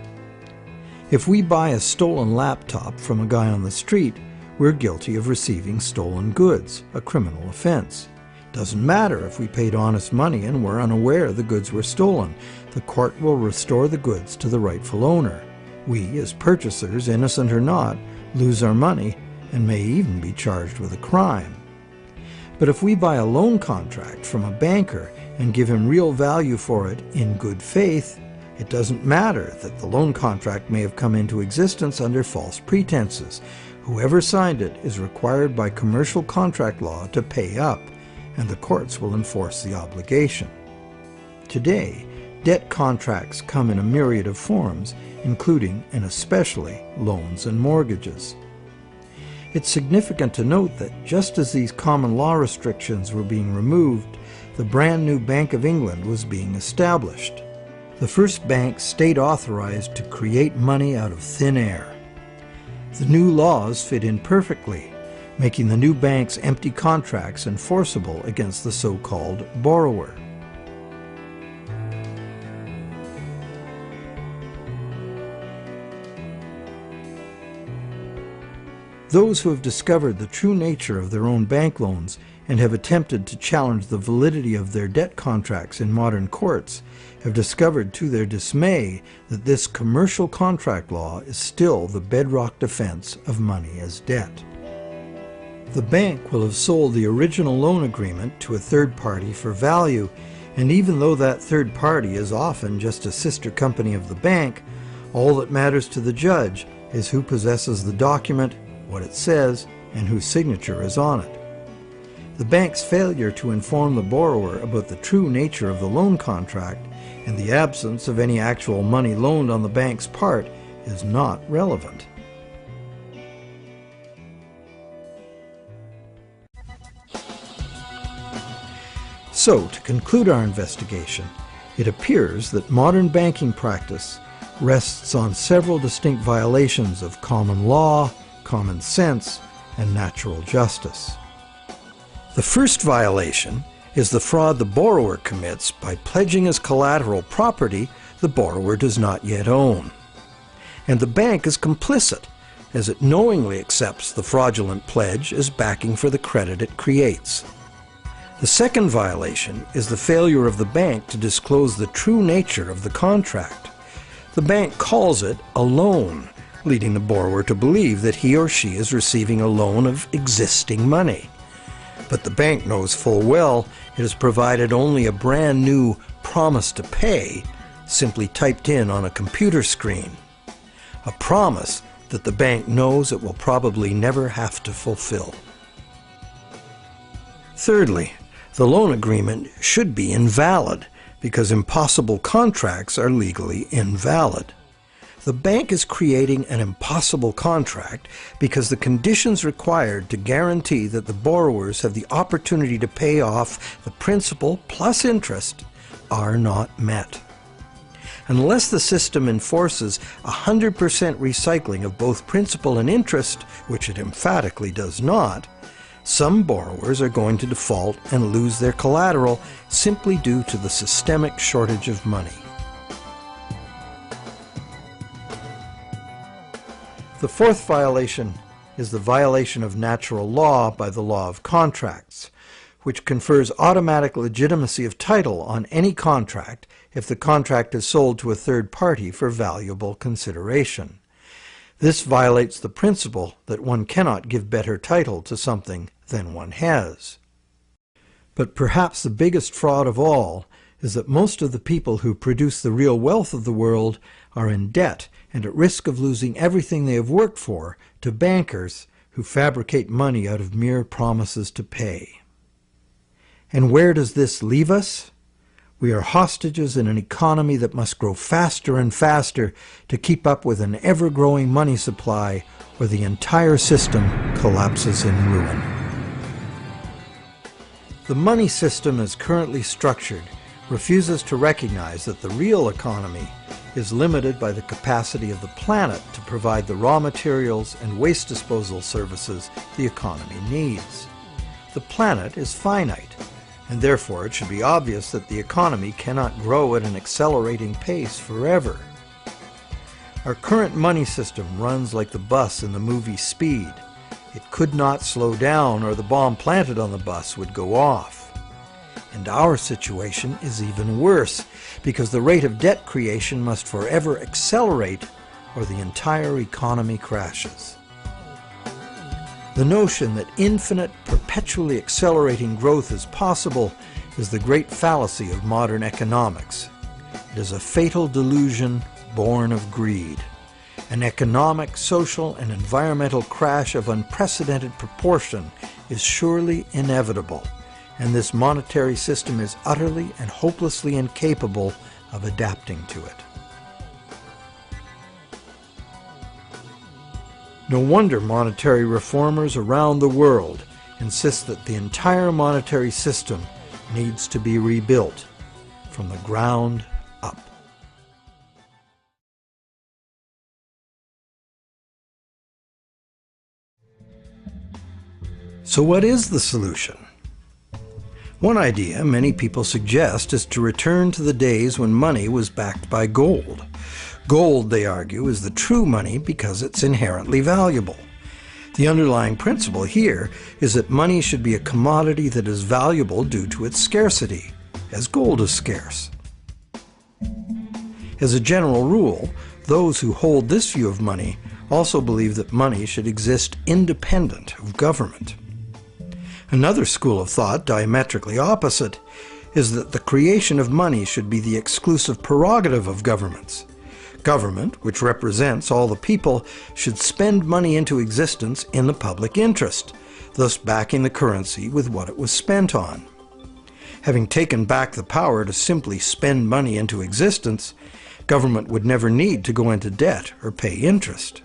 If we buy a stolen laptop from a guy on the street, we're guilty of receiving stolen goods, a criminal offense. Doesn't matter if we paid honest money and were unaware the goods were stolen. The court will restore the goods to the rightful owner. We, as purchasers, innocent or not, lose our money and may even be charged with a crime. But if we buy a loan contract from a banker and give him real value for it in good faith, it doesn't matter that the loan contract may have come into existence under false pretenses. Whoever signed it is required by commercial contract law to pay up, and the courts will enforce the obligation. Today, debt contracts come in a myriad of forms, including and especially loans and mortgages. It's significant to note that just as these common law restrictions were being removed, the brand new Bank of England was being established. The first bank state authorized to create money out of thin air. The new laws fit in perfectly, making the new bank's empty contracts enforceable against the so-called borrower. Those who have discovered the true nature of their own bank loans and have attempted to challenge the validity of their debt contracts in modern courts have discovered to their dismay that this commercial contract law is still the bedrock defense of money as debt. The bank will have sold the original loan agreement to a third party for value, and even though that third party is often just a sister company of the bank, all that matters to the judge is who possesses the document, what it says, and whose signature is on it. The bank's failure to inform the borrower about the true nature of the loan contract and the absence of any actual money loaned on the bank's part is not relevant. So, to conclude our investigation, it appears that modern banking practice rests on several distinct violations of common law, common sense, and natural justice. The first violation is the fraud the borrower commits by pledging as collateral property the borrower does not yet own. And the bank is complicit, as it knowingly accepts the fraudulent pledge as backing for the credit it creates. The second violation is the failure of the bank to disclose the true nature of the contract. The bank calls it a loan, leading the borrower to believe that he or she is receiving a loan of existing money. But the bank knows full well it has provided only a brand new promise to pay, simply typed in on a computer screen. A promise that the bank knows it will probably never have to fulfill. Thirdly, the loan agreement should be invalid because impossible contracts are legally invalid. The bank is creating an impossible contract because the conditions required to guarantee that the borrowers have the opportunity to pay off the principal plus interest are not met. Unless the system enforces 100% recycling of both principal and interest, which it emphatically does not, some borrowers are going to default and lose their collateral simply due to the systemic shortage of money. The fourth violation is the violation of natural law by the law of contracts, which confers automatic legitimacy of title on any contract if the contract is sold to a third party for valuable consideration. This violates the principle that one cannot give better title to something than one has. But perhaps the biggest fraud of all is that most of the people who produce the real wealth of the world are in debt and at risk of losing everything they have worked for to bankers who fabricate money out of mere promises to pay. And where does this leave us? We are hostages in an economy that must grow faster and faster to keep up with an ever-growing money supply, or the entire system collapses in ruin. The money system as currently structured refuses to recognize that the real economy is limited by the capacity of the planet to provide the raw materials and waste disposal services the economy needs. The planet is finite, and therefore it should be obvious that the economy cannot grow at an accelerating pace forever. Our current money system runs like the bus in the movie Speed. It could not slow down, or the bomb planted on the bus would go off. And our situation is even worse, because the rate of debt creation must forever accelerate, or the entire economy crashes. The notion that infinite, perpetually accelerating growth is possible is the great fallacy of modern economics. It is a fatal delusion born of greed. An economic, social, and environmental crash of unprecedented proportion is surely inevitable, and this monetary system is utterly and hopelessly incapable of adapting to it. No wonder monetary reformers around the world insist that the entire monetary system needs to be rebuilt from the ground up. So what is the solution? One idea many people suggest is to return to the days when money was backed by gold. Gold, they argue, is the true money because it's inherently valuable. The underlying principle here is that money should be a commodity that is valuable due to its scarcity, as gold is scarce. As a general rule, those who hold this view of money also believe that money should exist independent of government. Another school of thought, diametrically opposite, is that the creation of money should be the exclusive prerogative of governments. Government, which represents all the people, should spend money into existence in the public interest, thus backing the currency with what it was spent on. Having taken back the power to simply spend money into existence, government would never need to go into debt or pay interest.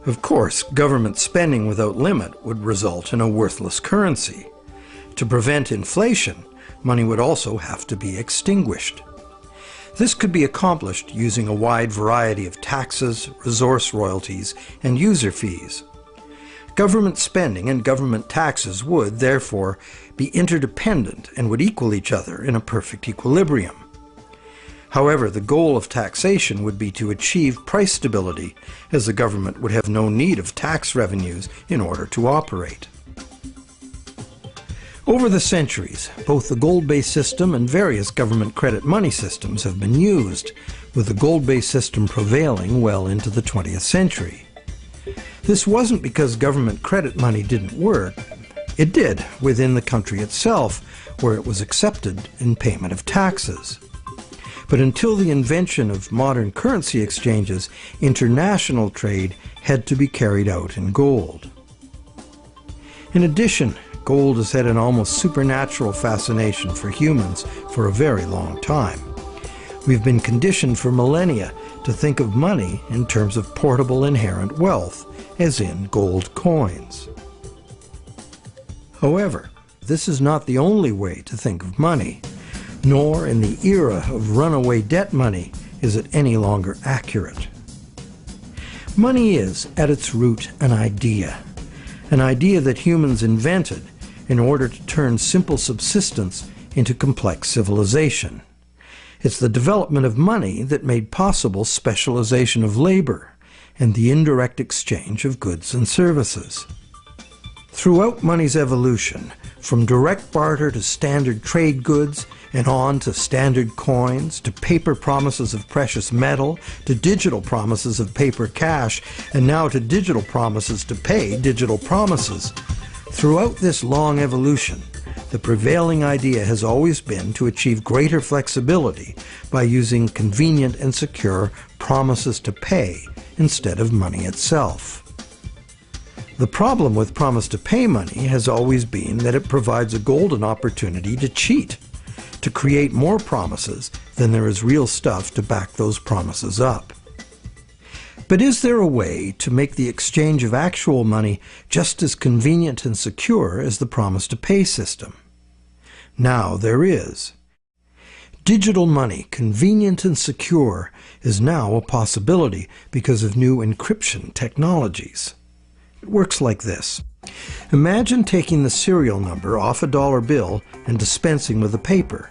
Of course, government spending without limit would result in a worthless currency. To prevent inflation, money would also have to be extinguished. This could be accomplished using a wide variety of taxes, resource royalties, and user fees. Government spending and government taxes would, therefore, be interdependent and would equal each other in a perfect equilibrium. However, the goal of taxation would be to achieve price stability, as the government would have no need of tax revenues in order to operate. Over the centuries, both the gold-based system and various government credit money systems have been used, with the gold-based system prevailing well into the 20th century. This wasn't because government credit money didn't work. It did within the country itself, where it was accepted in payment of taxes. But until the invention of modern currency exchanges, international trade had to be carried out in gold. In addition, gold has had an almost supernatural fascination for humans for a very long time. We've been conditioned for millennia to think of money in terms of portable inherent wealth, as in gold coins. However, this is not the only way to think of money, nor in the era of runaway debt money is it any longer accurate. Money is, at its root, an idea that humans invented in order to turn simple subsistence into complex civilization. It's the development of money that made possible specialization of labor and the indirect exchange of goods and services. Throughout money's evolution, from direct barter to standard trade goods, and on to standard coins, to paper promises of precious metal, to digital promises of paper cash, and now to digital promises to pay digital promises. Throughout this long evolution, the prevailing idea has always been to achieve greater flexibility by using convenient and secure promises to pay instead of money itself. The problem with promise to pay money has always been that it provides a golden opportunity to cheat, to create more promises than there is real stuff to back those promises up. But is there a way to make the exchange of actual money just as convenient and secure as the promise to pay system? Now there is. Digital money, convenient and secure, is now a possibility because of new encryption technologies. It works like this. Imagine taking the serial number off a dollar bill and dispensing with the paper.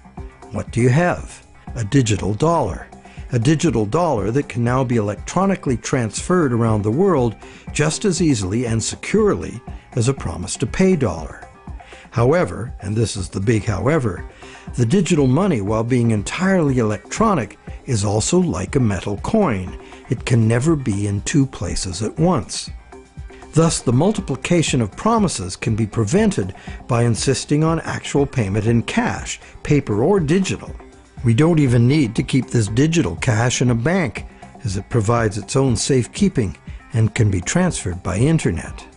What do you have? A digital dollar. A digital dollar that can now be electronically transferred around the world just as easily and securely as a promise to pay dollar. However, and this is the big however, the digital money, while being entirely electronic, is also like a metal coin. It can never be in two places at once. Thus, the multiplication of promises can be prevented by insisting on actual payment in cash, paper or digital. We don't even need to keep this digital cash in a bank, as it provides its own safekeeping and can be transferred by internet.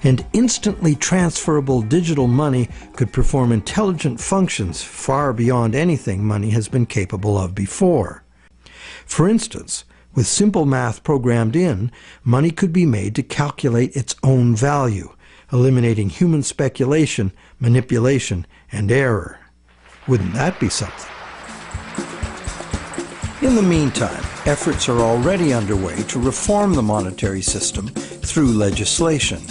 And instantly transferable digital money could perform intelligent functions far beyond anything money has been capable of before. For instance, with simple math programmed in, money could be made to calculate its own value, eliminating human speculation, manipulation, and error. Wouldn't that be something? In the meantime, efforts are already underway to reform the monetary system through legislation.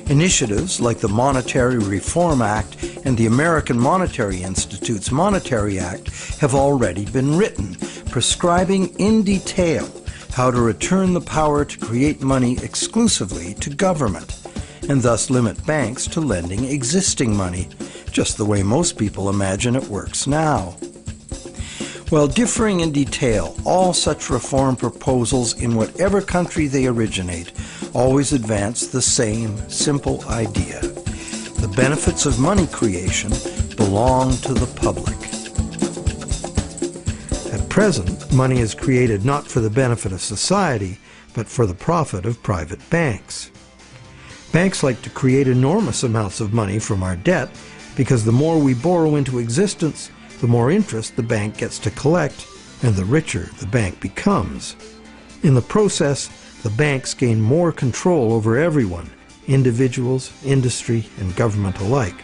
Initiatives like the Monetary Reform Act and the American Monetary Institute's Monetary Act have already been written, prescribing in detail how to return the power to create money exclusively to government, and thus limit banks to lending existing money, just the way most people imagine it works now. While differing in detail, all such reform proposals in whatever country they originate always advance the same simple idea. The benefits of money creation belong to the public. At present, money is created not for the benefit of society, but for the profit of private banks. Banks like to create enormous amounts of money from our debt because the more we borrow into existence, the more interest the bank gets to collect, and the richer the bank becomes. In the process, the banks gain more control over everyone, individuals, industry, and government alike.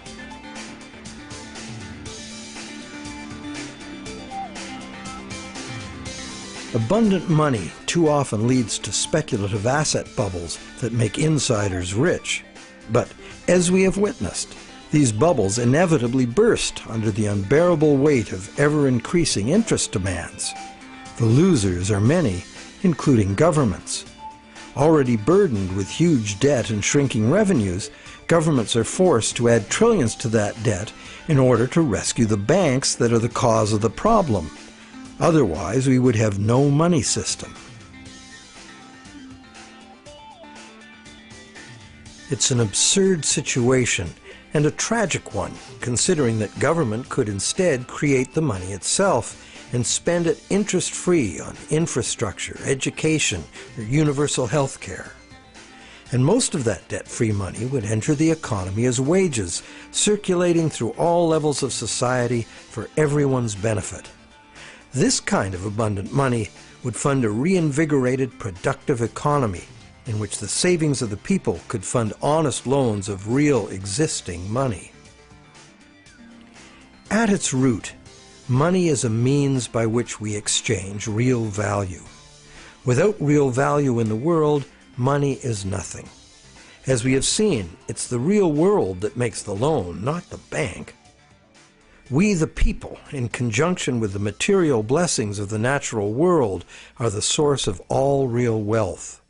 Abundant money too often leads to speculative asset bubbles that make insiders rich. But, as we have witnessed, these bubbles inevitably burst under the unbearable weight of ever-increasing interest demands. The losers are many, including governments. Already burdened with huge debt and shrinking revenues, governments are forced to add trillions to that debt in order to rescue the banks that are the cause of the problem. Otherwise, we would have no money system. It's an absurd situation, and a tragic one, considering that government could instead create the money itself and spend it interest-free on infrastructure, education, or universal health care. And most of that debt-free money would enter the economy as wages, circulating through all levels of society for everyone's benefit. This kind of abundant money would fund a reinvigorated, productive economy in which the savings of the people could fund honest loans of real existing money. At its root, money is a means by which we exchange real value. Without real value in the world, money is nothing. As we have seen, it's the real world that makes the loan, not the bank. We, the people, in conjunction with the material blessings of the natural world, are the source of all real wealth.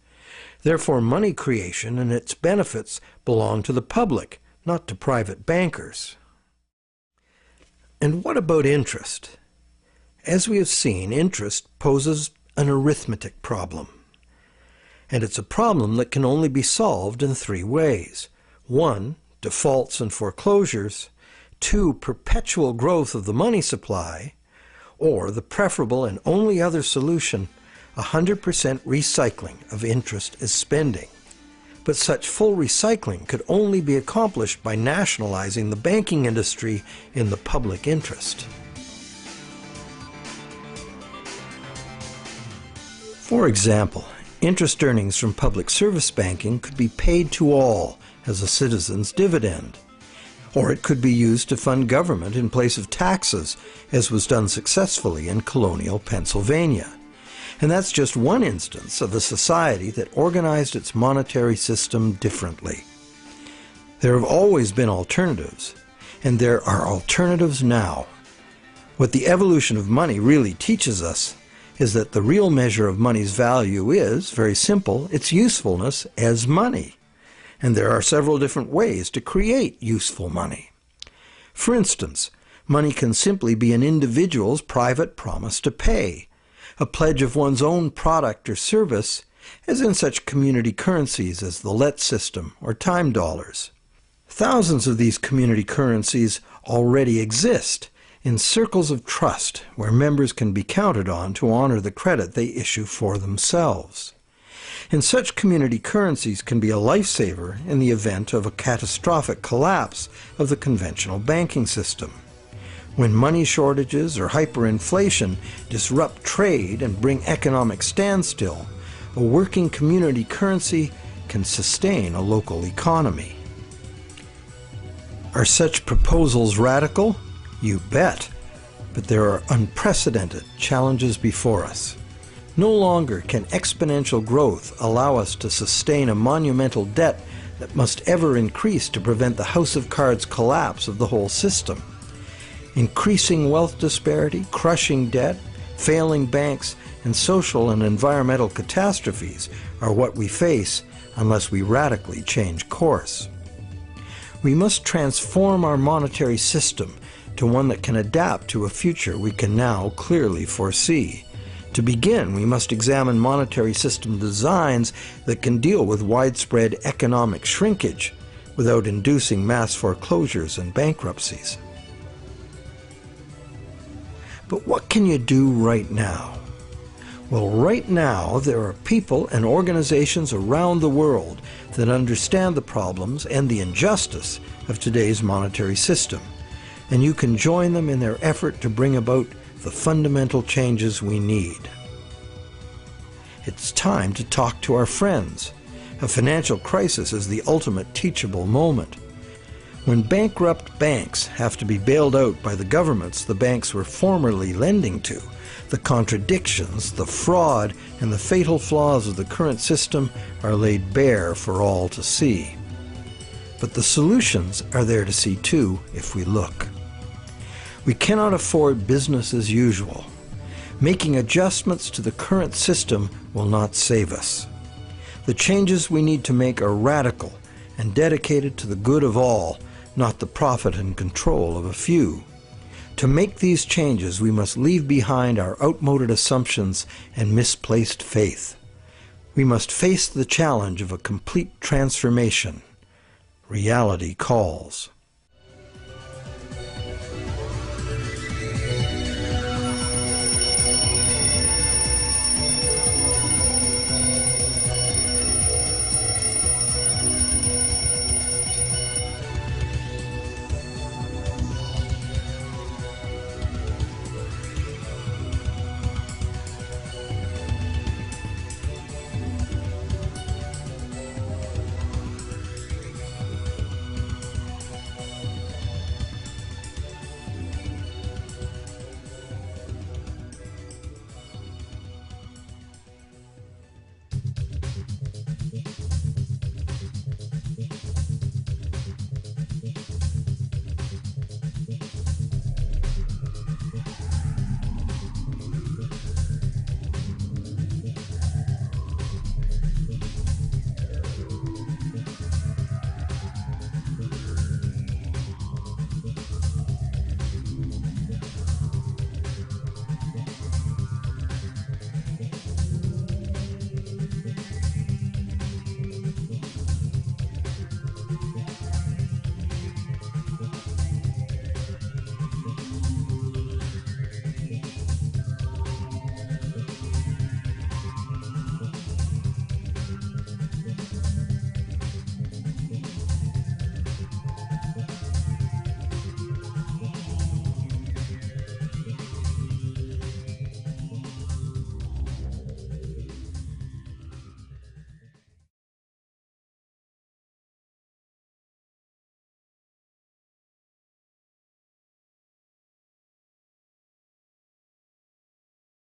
Therefore, money creation and its benefits belong to the public, not to private bankers. And what about interest? As we have seen, interest poses an arithmetic problem. And it's a problem that can only be solved in three ways. 1, defaults and foreclosures. 2, perpetual growth of the money supply. Or the preferable and only other solution, 100% recycling of interest as spending. But such full recycling could only be accomplished by nationalizing the banking industry in the public interest. For example, interest earnings from public service banking could be paid to all as a citizen's dividend. Or it could be used to fund government in place of taxes, as was done successfully in colonial Pennsylvania. And that's just one instance of a society that organized its monetary system differently. There have always been alternatives, and there are alternatives now. What the evolution of money really teaches us is that the real measure of money's value is, very simple, its usefulness as money. And there are several different ways to create useful money. For instance, money can simply be an individual's private promise to pay, a pledge of one's own product or service, as in such community currencies as the LET system or time dollars. Thousands of these community currencies already exist in circles of trust where members can be counted on to honor the credit they issue for themselves. And such community currencies can be a lifesaver in the event of a catastrophic collapse of the conventional banking system. When money shortages or hyperinflation disrupt trade and bring economic standstill, a working community currency can sustain a local economy. Are such proposals radical? You bet. But there are unprecedented challenges before us. No longer can exponential growth allow us to sustain a monumental debt that must ever increase to prevent the house of cards collapse of the whole system. Increasing wealth disparity, crushing debt, failing banks, and social and environmental catastrophes are what we face unless we radically change course. We must transform our monetary system to one that can adapt to a future we can now clearly foresee. To begin, we must examine monetary system designs that can deal with widespread economic shrinkage without inducing mass foreclosures and bankruptcies. But what can you do right now? Well, right now there are people and organizations around the world that understand the problems and the injustice of today's monetary system, and you can join them in their effort to bring about the fundamental changes we need. It's time to talk to our friends. A financial crisis is the ultimate teachable moment. When bankrupt banks have to be bailed out by the governments the banks were formerly lending to, the contradictions, the fraud, and the fatal flaws of the current system are laid bare for all to see. But the solutions are there to see too if we look. We cannot afford business as usual. Making adjustments to the current system will not save us. The changes we need to make are radical and dedicated to the good of all, not the profit and control of a few. To make these changes, we must leave behind our outmoded assumptions and misplaced faith. We must face the challenge of a complete transformation. Reality calls.